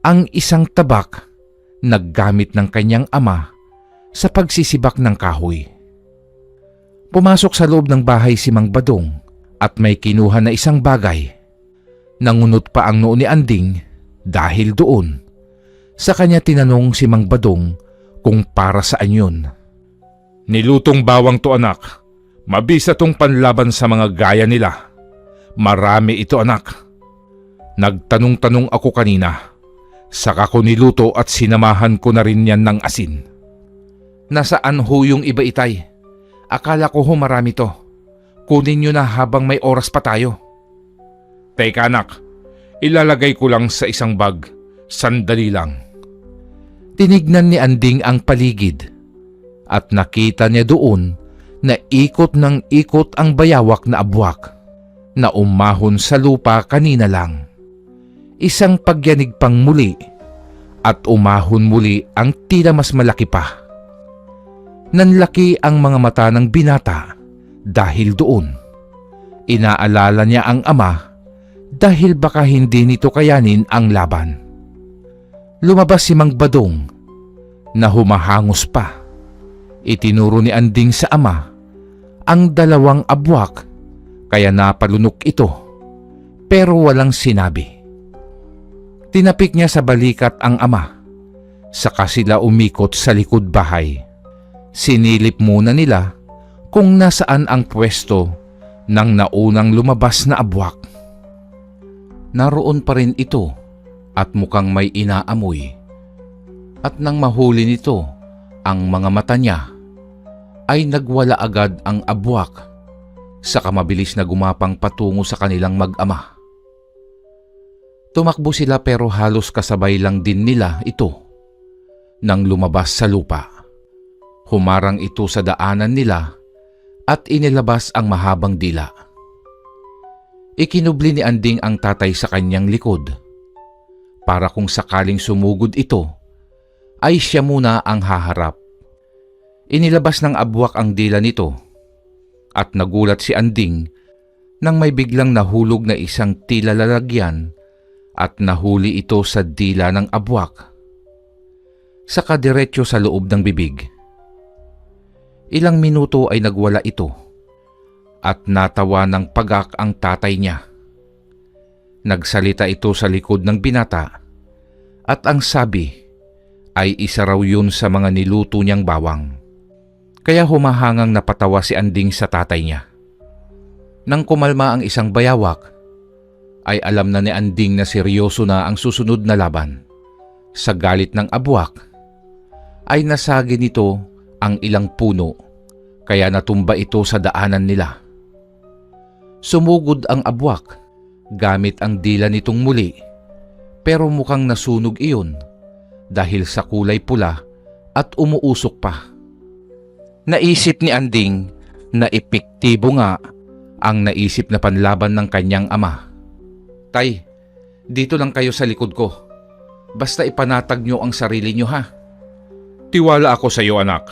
ang isang tabak na gamit ng kanyang ama sa pagsisibak ng kahoy. Pumasok sa loob ng bahay si Mang Badong at may kinuha na isang bagay. Nangunot pa ang noo ni Anding dahil doon. Sa kanya tinanong si Mang Badong kung para saan yun. Nilutong bawang to, anak. Mabisa tong panlaban sa mga gaya nila. Marami ito, anak. Nagtanong-tanong ako kanina. Saka ko niluto at sinamahan ko na rin yan ng asin. Nasaan ho yung iba, itay? Akala ko ho marami to. Kunin nyo na habang may oras pa tayo. Teka, anak. Ilalagay ko lang sa isang bag. Sandali lang. Tinignan ni Anding ang paligid at nakita niya doon na ikot ng ikot ang bayawak na abwak na umahon sa lupa kanina lang. Isang pagyanig pang muli at umahon muli ang tila mas malaki pa. Nanlaki ang mga mata ng binata dahil doon. Inaalala niya ang ama dahil baka hindi nito kayanin ang laban. Lumabas si Mang Badong na humahangos pa. Itinuro ni Anding sa ama ang 2 abwak kaya napalunok ito pero walang sinabi. Tinapik niya sa balikat ang ama, saka sila umikot sa likod bahay. Sinilip muna nila kung nasaan ang pwesto ng naunang lumabas na abwak. Naroon pa rin ito at mukhang may inaamoy. At nang mahuli nito ang mga mata niya, ay nagwala agad ang abwak, saka mabilis na gumapang patungo sa kanilang mag-ama. Tumakbo sila pero halos kasabay lang din nila ito nang lumabas sa lupa. Humarang ito sa daanan nila at inilabas ang mahabang dila. Ikinubli ni Anding ang tatay sa kanyang likod para kung sakaling sumugod ito ay siya muna ang haharap. Inilabas ng abwak ang dila nito at nagulat si Anding nang may biglang nahulog na isang tila lalagyan at nahuli ito sa dila ng abwak. Saka diretso sa loob ng bibig. Ilang minuto ay nagwala ito at natawa ng pagak ang tatay niya. Nagsalita ito sa likod ng binata at ang sabi ay isa raw yun sa mga niluto niyang bawang. Kaya humahangang napatawa si Anding sa tatay niya. Nang kumalma ang isang bayawak, ay alam na ni Anding na seryoso na ang susunod na laban. Sa galit ng abwak, ay nasagi nito ang ilang puno, kaya natumba ito sa daanan nila. Sumugod ang abwak gamit ang dila nitong muli, pero mukhang nasunog iyon dahil sa kulay pula at umuusok pa. Naisip ni Anding na epektibo nga ang naisip na panlaban ng kanyang ama. Tay, dito lang kayo sa likod ko. Basta ipanatag nyo ang sarili nyo ha. Tiwala ako sa iyo, anak.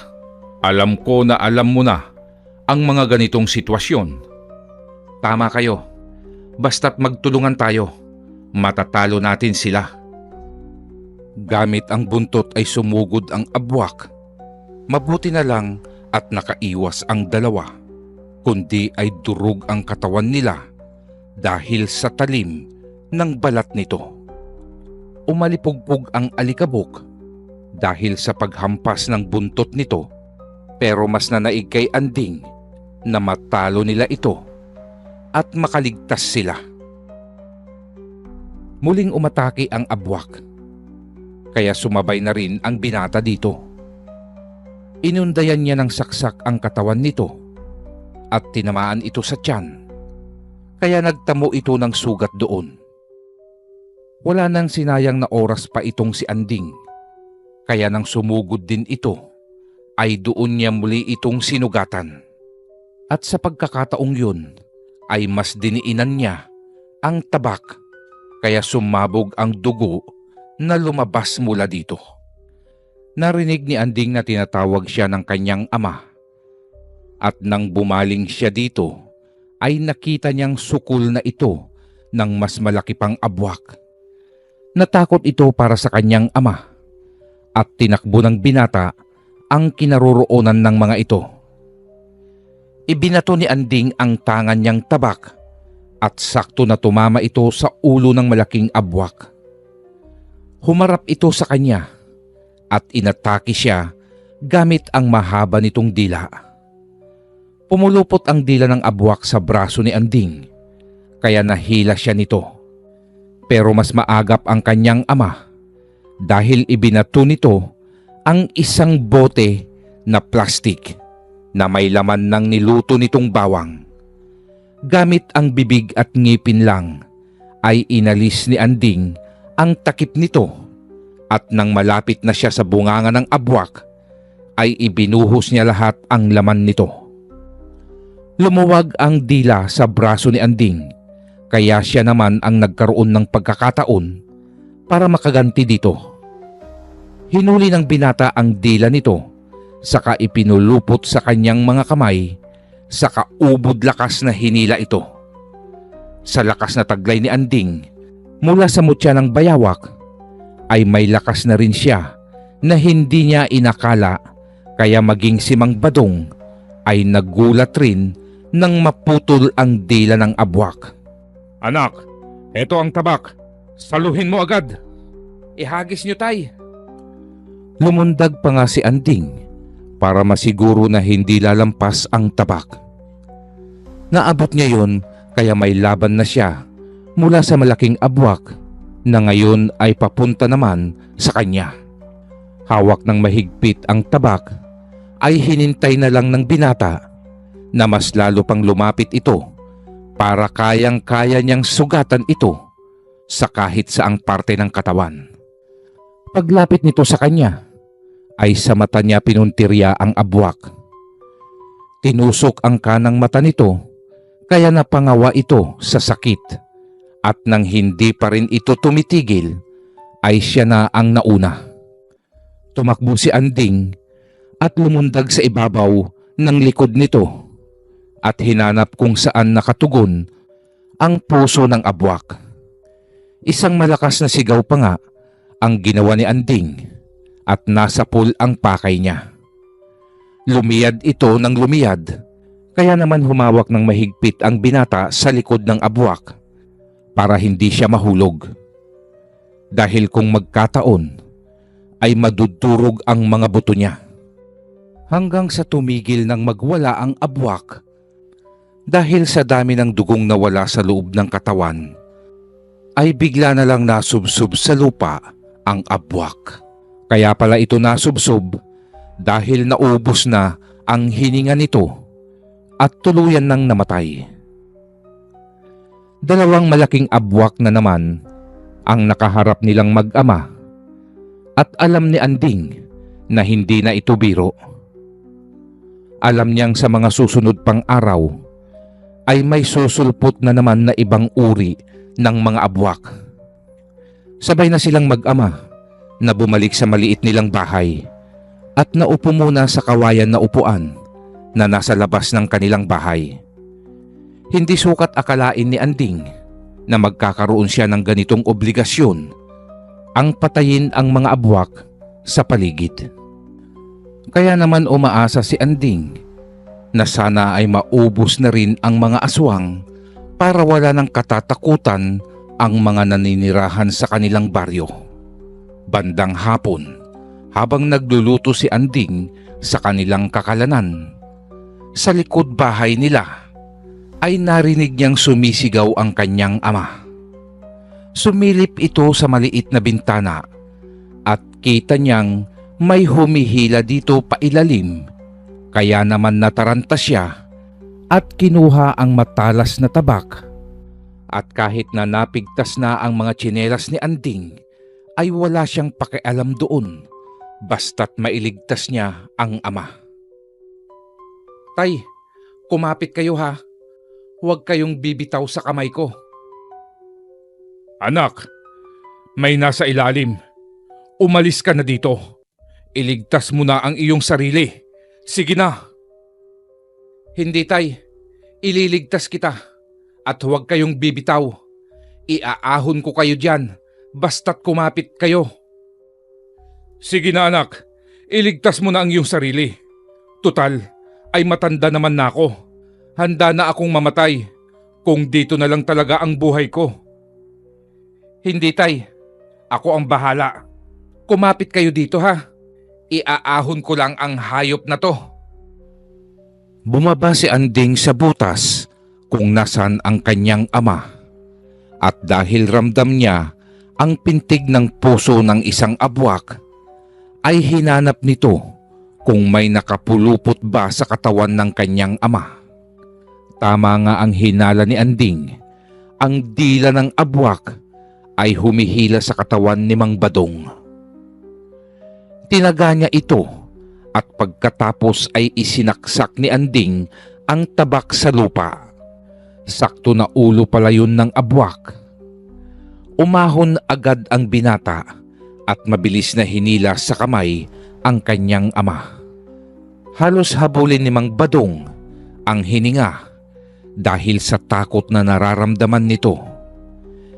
Alam ko na alam mo na ang mga ganitong sitwasyon. Tama kayo. Basta't magtulungan tayo. Matatalo natin sila. Gamit ang buntot ay sumugod ang abwak. Mabuti na lang at nakaiwas ang dalawa, kundi ay durog ang katawan nila dahil sa talim ng balat nito. Umalipugpog ang alikabok dahil sa paghampas ng buntot nito, pero mas nanaig kay Anding na matalo nila ito at makaligtas sila. Muling umatake ang abwak, kaya sumabay na rin ang binata dito. Inundayan niya ng saksak ang katawan nito at tinamaan ito sa tiyan, kaya nagtamo ito ng sugat doon. Wala nang sinayang na oras pa itong si Anding, kaya nang sumugod din ito, ay doon niya muli itong sinugatan. At sa pagkakataong yun, ay mas diniinan niya ang tabak, kaya sumabog ang dugo na lumabas mula dito. Narinig ni Anding na tinatawag siya ng kanyang ama. At nang bumaling siya dito, ay nakita niyang sukol na ito ng mas malaki pang abwak. Natakot ito para sa kanyang ama at tinakbo ng binata ang kinaroroonan ng mga ito. Ibinato ni Anding ang tangan niyang tabak at sakto na tumama ito sa ulo ng malaking abwak. Humarap ito sa kanya at inatake siya gamit ang mahaba nitong dila. Pumulupot ang dila ng abwak sa braso ni Anding, kaya nahila siya nito. Pero mas maagap ang kanyang ama dahil ibinato nito ang isang bote na plastik na may laman ng niluto nitong bawang. Gamit ang bibig at ngipin lang ay inalis ni Anding ang takip nito. At nang malapit na siya sa bunganga ng abwak, ay ibinuhos niya lahat ang laman nito. Lumuwag ang dila sa braso ni Anding, kaya siya naman ang nagkaroon ng pagkakataon para makaganti dito. Hinuli ng binata ang dila nito, saka ipinulupot sa kanyang mga kamay, saka ubod lakas na hinila ito. Sa lakas na taglay ni Anding, mula sa mutya ng bayawak, ay may lakas na rin siya na hindi niya inakala, kaya maging si Mang Badong ay nagulat rin nang maputol ang dila ng abwak. Anak, eto ang tabak. Saluhin mo agad. Ihagis niyo, tay. Lumundag pa nga si Anding para masiguro na hindi lalampas ang tabak. Naabot niya yun, kaya may laban na siya mula sa malaking abwak na ngayon ay papunta naman sa kanya. Hawak ng mahigpit ang tabak, ay hinintay na lang ng binata na mas lalo pang lumapit ito para kayang-kaya niyang sugatan ito sa kahit saang parte ng katawan. Paglapit nito sa kanya, ay sa mata niya pinuntirya ang abwak. Tinusok ang kanang mata nito kaya napangawa ito sa sakit at nang hindi pa rin ito tumitigil ay siya na ang nauna. Tumakbo si Anding at lumundag sa ibabaw ng likod nito at hinanap kung saan nakatugon ang puso ng abwak. Isang malakas na sigaw pa nga ang ginawa ni Anding at nasapul ang pakay niya. Lumiyad ito ng lumiyad, kaya naman humawak ng mahigpit ang binata sa likod ng abwak para hindi siya mahulog. Dahil kung magkataon ay madudurog ang mga buto niya. Hanggang sa tumigil ng magwala ang abwak dahil sa dami ng dugong nawala sa loob ng katawan, ay bigla na lang nasubsob sa lupa ang abwak. Kaya pala ito nasubsob dahil naubos na ang hininga nito at tuluyan nang namatay. Dalawang malaking abwak na naman ang nakaharap nilang mag-ama at alam ni Anding na hindi na ito biro. Alam niyang sa mga susunod pang araw ay may susulpot na naman na ibang uri ng mga abwak. Sabay na silang mag-ama na bumalik sa maliit nilang bahay at naupo muna sa kawayan na upuan na nasa labas ng kanilang bahay. Hindi sukat akalain ni Anding na magkakaroon siya ng ganitong obligasyon, ang patayin ang mga abwak sa paligid. Kaya naman umaasa si Anding na sana ay maubos na rin ang mga aswang para wala ng katatakutan ang mga naninirahan sa kanilang baryo. Bandang hapon, habang nagluluto si Anding sa kanilang kakalanan, sa likod bahay nila ay narinig niyang sumisigaw ang kanyang ama. Sumilip ito sa maliit na bintana at kita niyang may humihila dito pailalim, kaya naman nataranta siya at kinuha ang matalas na tabak. At kahit na napigtas na ang mga tsinelas ni Anding, ay wala siyang pakialam doon, basta't mailigtas niya ang ama. "Tay, kumapit kayo ha. Huwag kayong bibitaw sa kamay ko." Anak, may nasa ilalim. Umalis ka na dito. Iligtas mo na ang iyong sarili. Sige na. "Hindi tay, ililigtas kita at huwag kayong bibitaw. Iaahon ko kayo diyan, basta't kumapit kayo." Sige na anak, iligtas mo na ang iyong sarili. Tutal, ay matanda naman na ako. Handa na akong mamatay kung dito na lang talaga ang buhay ko. "Hindi tay, ako ang bahala. Kumapit kayo dito ha. Iaahon ko lang ang hayop na to." Bumaba si Anding sa butas kung nasan ang kanyang ama. At dahil ramdam niya ang pintig ng puso ng isang abwak, ay hinanap nito kung may nakapulupot ba sa katawan ng kanyang ama. Tama nga ang hinala ni Anding. Ang dila ng abwak ay humihila sa katawan ni Mang Badong. Tinaga niya ito at pagkatapos ay isinaksak ni Anding ang tabak sa lupa. Sakto na ulo pala yun ng abwak. Umahon agad ang binata at mabilis na hinila sa kamay ang kanyang ama. Halos habulin ni Mang Badong ang hininga dahil sa takot na nararamdaman nito.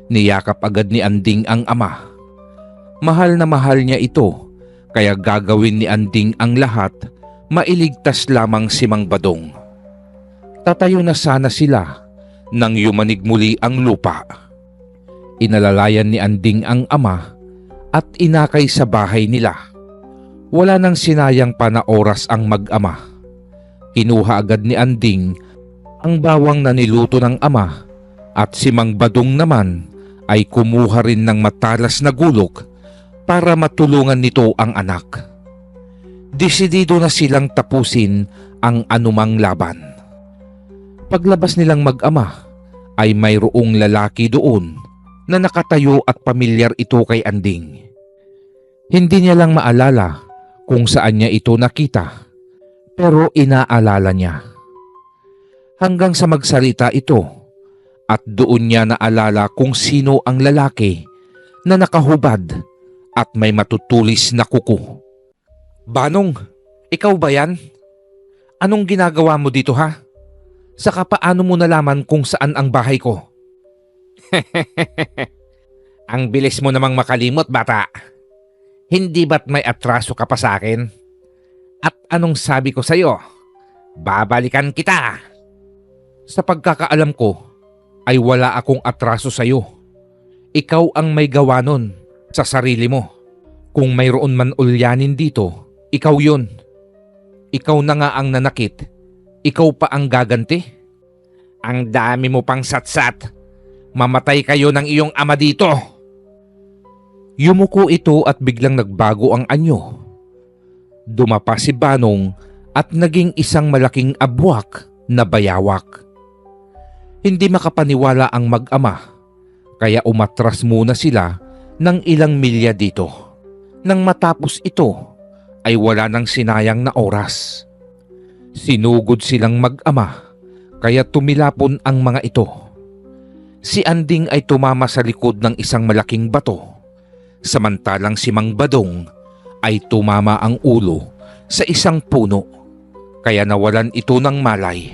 Niyakap agad ni Anding ang ama. Mahal na mahal niya ito, kaya gagawin ni Anding ang lahat, mailigtas lamang si Mang Badong. Tatayo na sana sila nang yumanig muli ang lupa. Inalalayan ni Anding ang ama at inakay sa bahay nila. Wala nang sinayang pa na oras ang mag-ama. Kinuha agad ni Anding ang bawang na niluto ng ama at si Mang Badong naman ay kumuha rin ng matalas na gulok para matulungan nito ang anak. Desidido na silang tapusin ang anumang laban. Paglabas nilang mag-ama ay mayroong lalaki doon na nakatayo at pamilyar ito kay Anding. Hindi niya lang maalala kung saan niya ito nakita, pero inaalala niya. Hanggang sa magsalita ito at doon niya naalala kung sino ang lalaki na nakahubad at may matutulis na kuko. "Banong, ikaw ba yan? Anong ginagawa mo dito ha? Saka paano mo nalaman kung saan ang bahay ko?" Ang bilis mo namang makalimot, bata. Hindi ba't may atraso ka pa sa akin? At anong sabi ko sa'yo? Babalikan kita. "Sa pagkakaalam ko ay wala akong atraso sa'yo. Ikaw ang may gawa nun sa sarili mo. Kung mayroon man ulyanin dito, ikaw yun. Ikaw na nga ang nanakit. Ikaw pa ang gaganti." Ang dami mo pang satsat. Mamatay kayo ng iyong ama dito. Yumuko ito at biglang nagbago ang anyo. Dumapa si Banong at naging isang malaking abwak na bayawak. Hindi makapaniwala ang mag-ama, kaya umatras muna sila ng ilang milya dito. Nang matapos ito ay wala nang sinayang na oras. Sinugod silang mag-ama kaya tumilapon ang mga ito. Si Anding ay tumama sa likod ng isang malaking bato, samantalang si Mang Badong ay tumama ang ulo sa isang puno, kaya nawalan ito ng malay.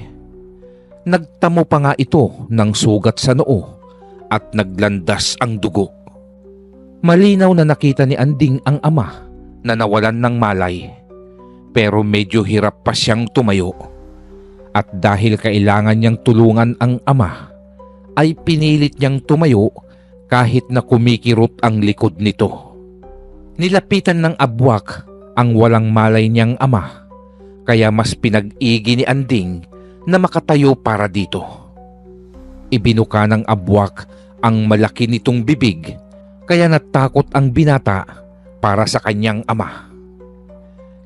Nagtamo pa nga ito ng sugat sa noo at naglandas ang dugo. Malinaw na nakita ni Anding ang ama na nawalan ng malay, pero medyo hirap pa siyang tumayo. At dahil kailangan niyang tulungan ang ama, ay pinilit niyang tumayo kahit na kumikirot ang likod nito. Nilapitan ng abwak ang walang malay niyang ama, kaya mas pinag-igi ni Anding na makatayo para dito. Ibinuka ng abwak ang malaki nitong bibig, kaya natakot ang binata para sa kanyang ama.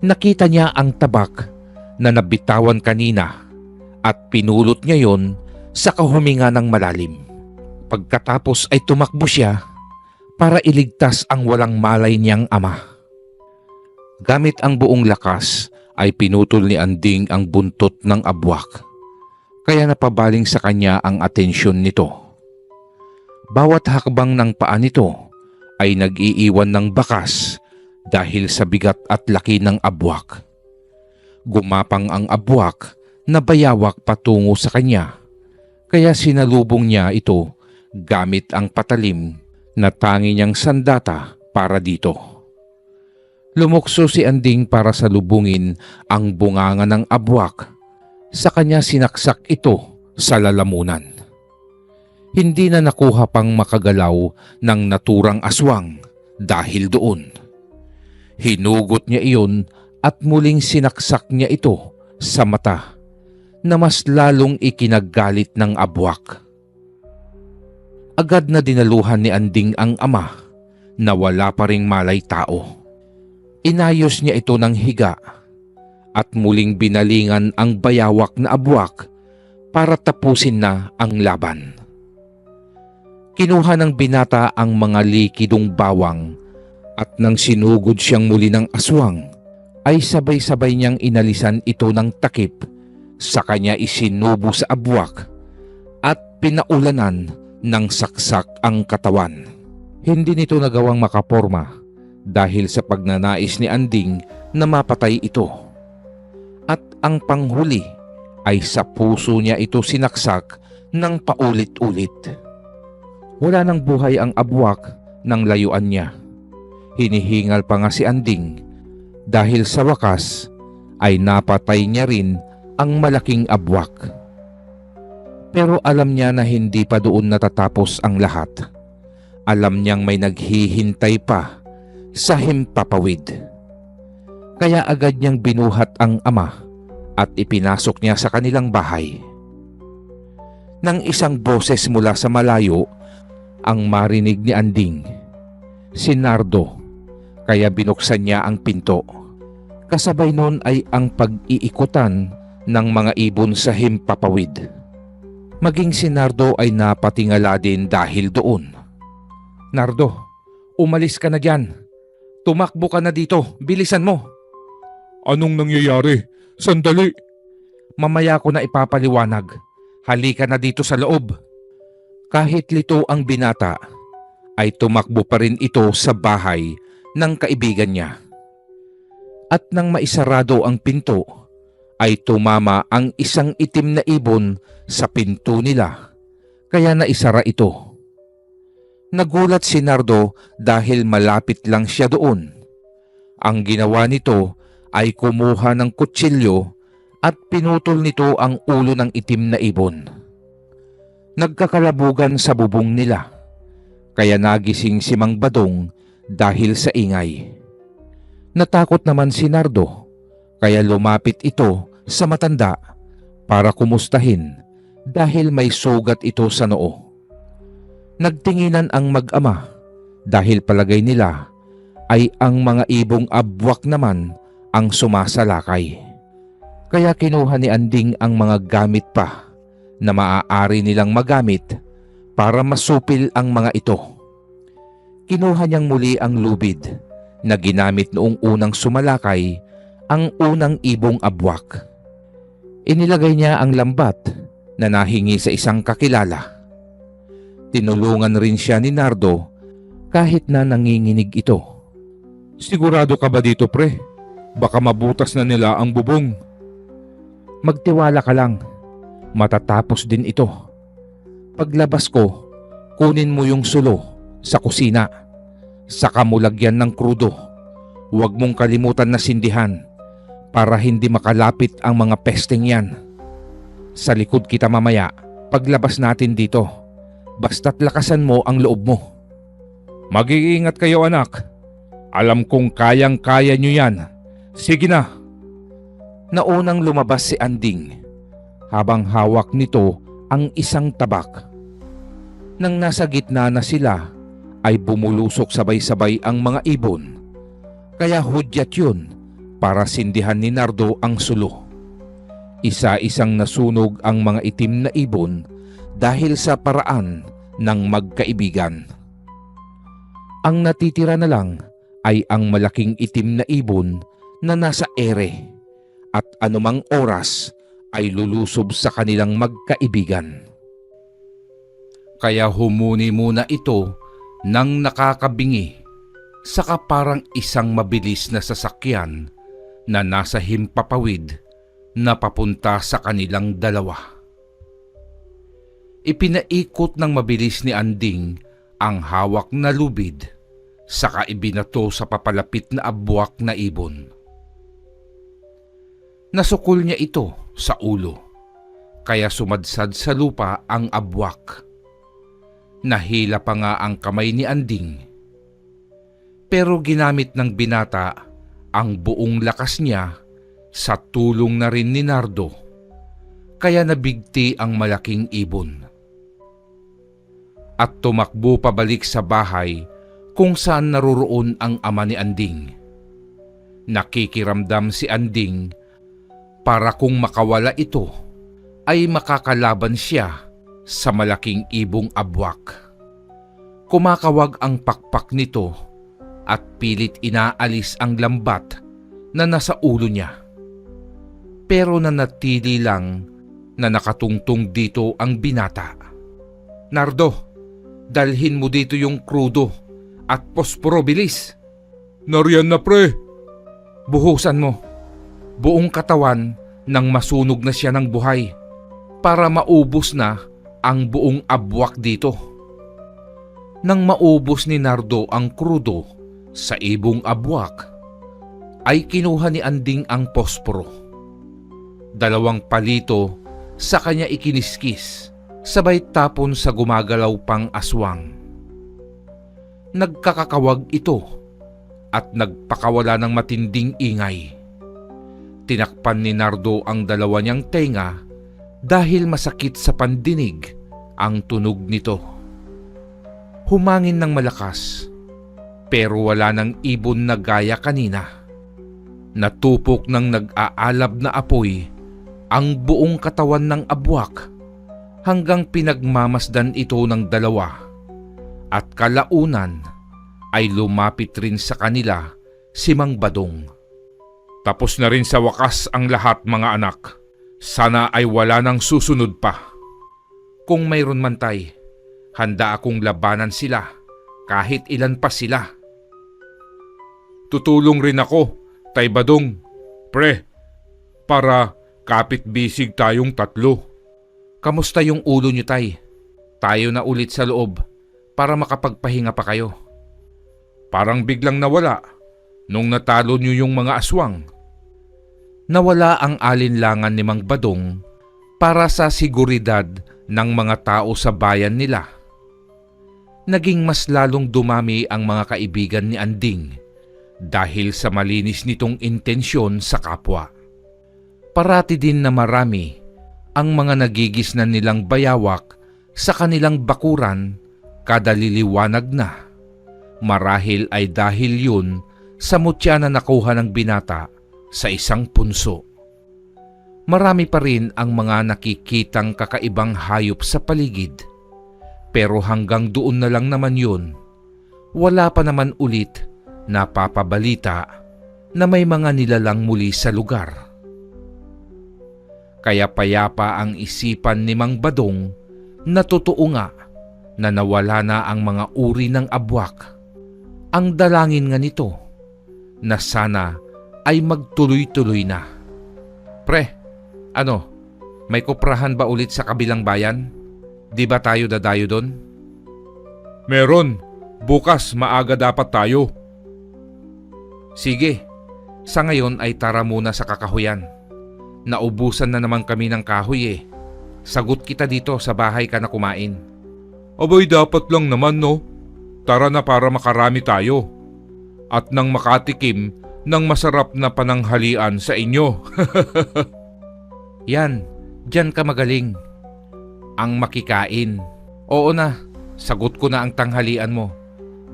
Nakita niya ang tabak na nabitawan kanina at pinulot niya yon sa kahuminga ng malalim. Pagkatapos ay tumakbo siya para iligtas ang walang malay niyang ama. Gamit ang buong lakas ay pinutol ni Anding ang buntot ng abwak, kaya napabaling sa kanya ang atensyon nito. Bawat hakbang ng paa nito ay nag-iiwan ng bakas dahil sa bigat at laki ng abwak. Gumapang ang abwak na bayawak patungo sa kanya, kaya sinalubong niya ito gamit ang patalim na tangi niyang sandata para dito. Lumukso si Anding para salubungin ang bunganga ng abwak. Sa kanya sinaksak ito sa lalamunan. Hindi na nakuha pang makagalaw ng naturang aswang dahil doon. Hinugot niya iyon at muling sinaksak niya ito sa mata na mas lalong ikinagalit ng abwak. Agad na dinaluhan ni Anding ang ama na wala pa ring malay tao. Inayos niya ito ng higa at muling binalingan ang bayawak na abwak para tapusin na ang laban. Kinuha ng binata ang mga likidong bawang at nang sinugod siyang muli ng aswang ay sabay-sabay niyang inalisan ito ng takip. Sa kanya isinubo sa abwak at pinaulanan ng saksak ang katawan. Hindi nito nagawang makaporma dahil sa pagnanais ni Anding na mapatay ito. At ang panghuli ay sa puso niya ito sinaksak ng paulit-ulit. Wala nang buhay ang abwak nang layuan niya. Hinihingal pa nga si Anding dahil sa wakas ay napatay niya rin ang malaking abwak. Pero alam niya na hindi pa doon natatapos ang lahat. Alam niyang may naghihintay pa sa himpapawid. Kaya agad niyang binuhat ang ama at ipinasok niya sa kanilang bahay. Nang isang boses mula sa malayo ang marinig ni Anding, si Nardo, kaya binuksan niya ang pinto. Kasabay noon ay ang pag-iikutan ng mga ibon sa himpapawid. Maging si Nardo ay napatingala din dahil doon. "Nardo, umalis ka na dyan. Tumakbo ka na dito, bilisan mo." Anong nangyayari? Sandali! Mamaya ko na ipapaliwanag. Halika na dito sa loob. Kahit lito ang binata, ay tumakbo pa rin ito sa bahay ng kaibigan niya. At nang maisarado ang pinto, ay tumama ang isang itim na ibon sa pinto nila, kaya naisara ito. Nagulat si Nardo dahil malapit lang siya doon. Ang ginawa nito ay kumuha ng kutsilyo at pinutol nito ang ulo ng itim na ibon. Nagkakalabugan sa bubong nila, kaya nagising si Mang Badong dahil sa ingay. Natakot naman si Nardo, kaya lumapit ito sa matanda para kumustahin dahil may sugat ito sa noo. Nagtinginan ang mag-ama dahil palagay nila ay ang mga ibong abwak naman ang sumasalakay. Kaya kinuha ni Anding ang mga gamit pa na maaari nilang magamit para masupil ang mga ito. Kinuha niyang muli ang lubid na ginamit noong unang sumalakay ang unang ibong abwak. Inilagay niya ang lambat na nahingi sa isang kakilala. Tinulungan rin siya ni Nardo kahit na nanginginig ito. Sigurado ka ba dito, pre? Baka mabutas na nila ang bubong. Magtiwala ka lang. Matatapos din ito. Paglabas ko, kunin mo yung sulo sa kusina. Saka mo lagyan ng krudo. Huwag mong kalimutan na sindihan para hindi makalapit ang mga pesteng yan. Sa likod kita mamaya paglabas natin dito. Basta't lakasan mo ang loob mo. Mag-iingat kayo, anak. Alam kong kayang-kaya nyo yan. Sige na. Naunang lumabas si Anding habang hawak nito ang isang tabak. Nang nasa gitna na sila ay bumulusok sabay-sabay ang mga ibon. Kaya hudyat yun para sindihan ni Nardo ang sulo. Isa-isang nasunog ang mga itim na ibon dahil sa paraan ng magkaibigan. Ang natitira na lang ay ang malaking itim na ibon na nasa ere at anumang oras ay lulusob sa kanilang magkaibigan. Kaya humuni muna ito ng nakakabingi, saka parang isang mabilis na sasakyan na nasa himpapawid na papunta sa kanilang dalawa. Ipinaikot ng mabilis ni Anding ang hawak na lubid, saka ibinato sa papalapit na abwak na ibon. Nasukol niya ito sa ulo, kaya sumadsad sa lupa ang abwak. Nahila pa nga ang kamay ni Anding. Pero ginamit ng binata ang buong lakas niya sa tulong na rin ni Nardo, kaya nabigti ang malaking ibon. At tumakbo pabalik sa bahay kung saan naroroon ang ama ni Anding. Nakikiramdam si Anding para kung makawala ito ay makakalaban siya sa malaking ibong abwak. Kumakawag ang pakpak nito at pilit inaalis ang lambat na nasa ulo niya. Pero nanatili lang na nakatungtong dito ang binata. Nardo, dalhin mo dito yung krudo at posporo, bilis. Nariyan na, pre. Buhusan mo buong katawan nang masunog na siya ng buhay para maubos na ang buong abwak dito. Nang maubos ni Nardo ang krudo sa ibong abwak, ay kinuha ni Anding ang posporo. 2 palito sa kanya ikiniskis, sabay tapon sa gumagalaw pang aswang. Nagkakakawag ito at nagpakawala ng matinding ingay. Tinakpan ni Nardo ang 2 niyang tenga dahil masakit sa pandinig ang tunog nito. Humangin ng malakas, pero wala ng ibon na gaya kanina. Natupok ng nag-aalab na apoy ang buong katawan ng abwak hanggang pinagmamasdan ito ng 2, at kalaunan ay lumapit rin sa kanila si Mang Badong. Tapos na rin sa wakas ang lahat, mga anak. Sana ay wala nang susunod pa. Kung mayroon man tay, handa akong labanan sila kahit ilan pa sila. Tutulong rin ako, Tay Badong. Pre, para kapit-bisig tayong tatlo. Kamusta yung ulo niyo tay? Tayo na ulit sa loob para makapagpahinga pa kayo. Parang biglang nawala nung natalo niyo yung mga aswang. Nawala ang alinlangan ni Mang Badong para sa seguridad ng mga tao sa bayan nila. Naging mas lalong dumami ang mga kaibigan ni Anding dahil sa malinis nitong intensyon sa kapwa. Parati din na marami ang mga nagigisnan nilang bayawak sa kanilang bakuran kada liliwanag na. Marahil ay dahil yun sa mutya na nakuha ng binata sa isang punso. Marami pa rin ang mga nakikitang kakaibang hayop sa paligid. Pero hanggang doon na lang naman yun. Wala pa naman ulit napapabalita na may mga nilalang muli sa lugar. Kaya payapa ang isipan ni Mang Badong na totoo nga na nawala na ang mga uri ng abwak. Ang dalangin nga nito na sana ay magtuloy-tuloy na. Pre, may kuprahan ba ulit sa kabilang bayan? Di ba tayo dadayo doon? Meron, bukas maaga dapat tayo. Sige, sa ngayon ay tara muna sa kakahuyan. Naubusan na naman kami ng kahoy eh. Sagot kita dito sa bahay ka na kumain. Abay dapat lang naman no. Tara na para makarami tayo. At nang makatikim ng masarap na pananghalian sa inyo. Yan, dyan ka magaling. Ang makikain. Oo na, sagot ko na ang tanghalian mo.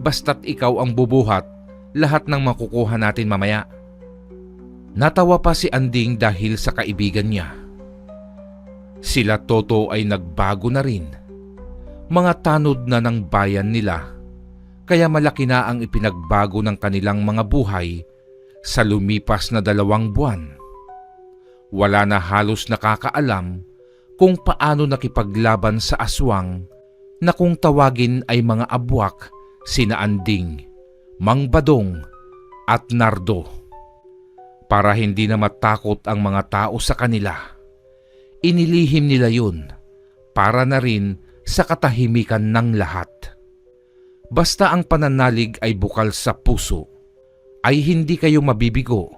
Basta't ikaw ang bubuhat, lahat ng makukuha natin mamaya. Natawa pa si Anding dahil sa kaibigan niya. Sila Toto ay nagbago na rin. Mga tanod na ng bayan nila, kaya malaki na ang ipinagbago ng kanilang mga buhay sa lumipas na 2 buwan. Wala na halos nakakaalam kung paano nakipaglaban sa aswang na kung tawagin ay mga abwak sina Anding, Mang Badong at Nardo. Para hindi na matakot ang mga tao sa kanila, inilihim nila yun para na rin sa katahimikan ng lahat. Basta ang pananalig ay bukal sa puso, ay hindi kayo mabibigo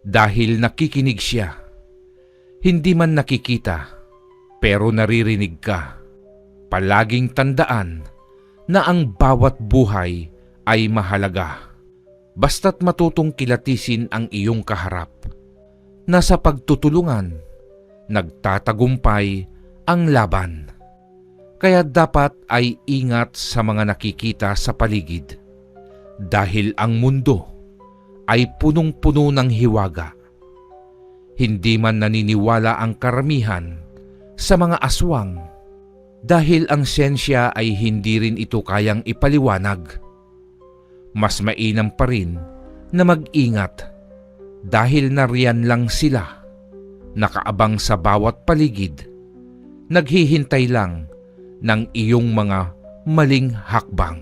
dahil nakikinig siya. Hindi man nakikita, pero naririnig ka. Palaging tandaan na ang bawat buhay ay mahalaga. Basta't matutong kilatisin ang iyong kaharap. Nasa pagtutulungan, nagtatagumpay ang laban. Kaya dapat ay ingat sa mga nakikita sa paligid. Dahil ang mundo ay punong-puno ng hiwaga. Hindi man naniniwala ang karamihan sa mga aswang dahil ang siyensya ay hindi rin ito kayang ipaliwanag. Mas mainam pa rin na mag-ingat dahil nariyan lang sila, nakaabang sa bawat paligid, naghihintay lang ng iyong mga maling hakbang.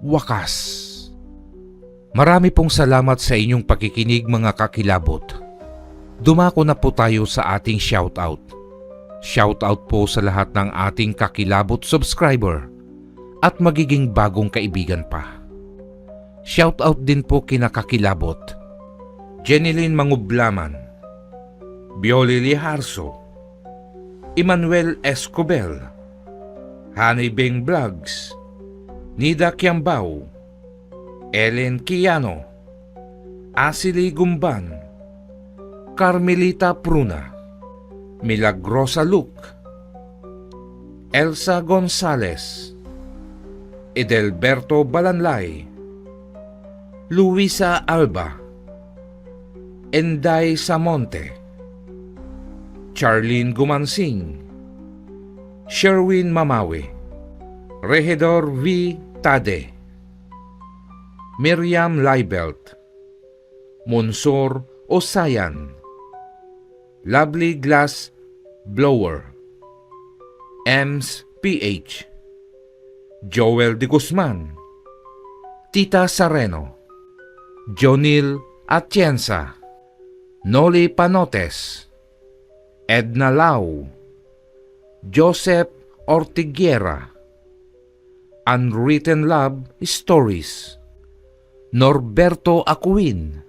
Wakas. Marami pong salamat sa inyong pakikinig mga kakilabot. Dumako na po tayo sa ating shoutout. Shoutout po sa lahat ng ating kakilabot subscriber at magiging bagong kaibigan pa. Shoutout din po kina kakilabot Jenilyn Mangublaman, Bioli Liharso, Emmanuel Escobel, Honey Bing Vlogs, Nida Kiambao, Ellen Kiano, Asili Gumban, Carmelita Pruna, Milagrosa Luke, Elsa Gonzales, Edelberto Balanlay, Luisa Alba, Enday Samonte, Charlene Gumansing, Sherwin Mamawi, Regidor V. Tade, Miriam Leibelt, Monsor Osayan, Lovely Glass Blower, Ems PH, Joel De Guzman, Tita Sareno, Jonil Atienza, Noli Panotes, Edna Lau, Joseph Ortiguera, Unwritten Love Stories, Norberto Acuin,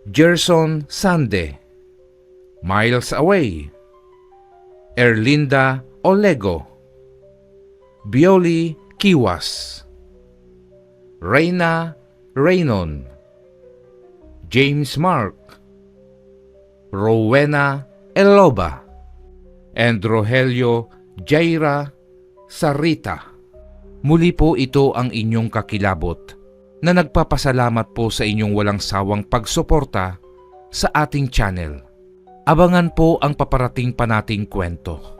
Gerson Sande, Miles Away, Erlinda Olego, Bioli Kiwas, Reyna Reynon, James Mark, Rowena Eloba, and Rogelio Jaira Sarita. Muli po ito ang inyong kakilabot na nagpapasalamat po sa inyong walang sawang pagsuporta sa ating channel. Abangan po ang paparating pa nating kwento.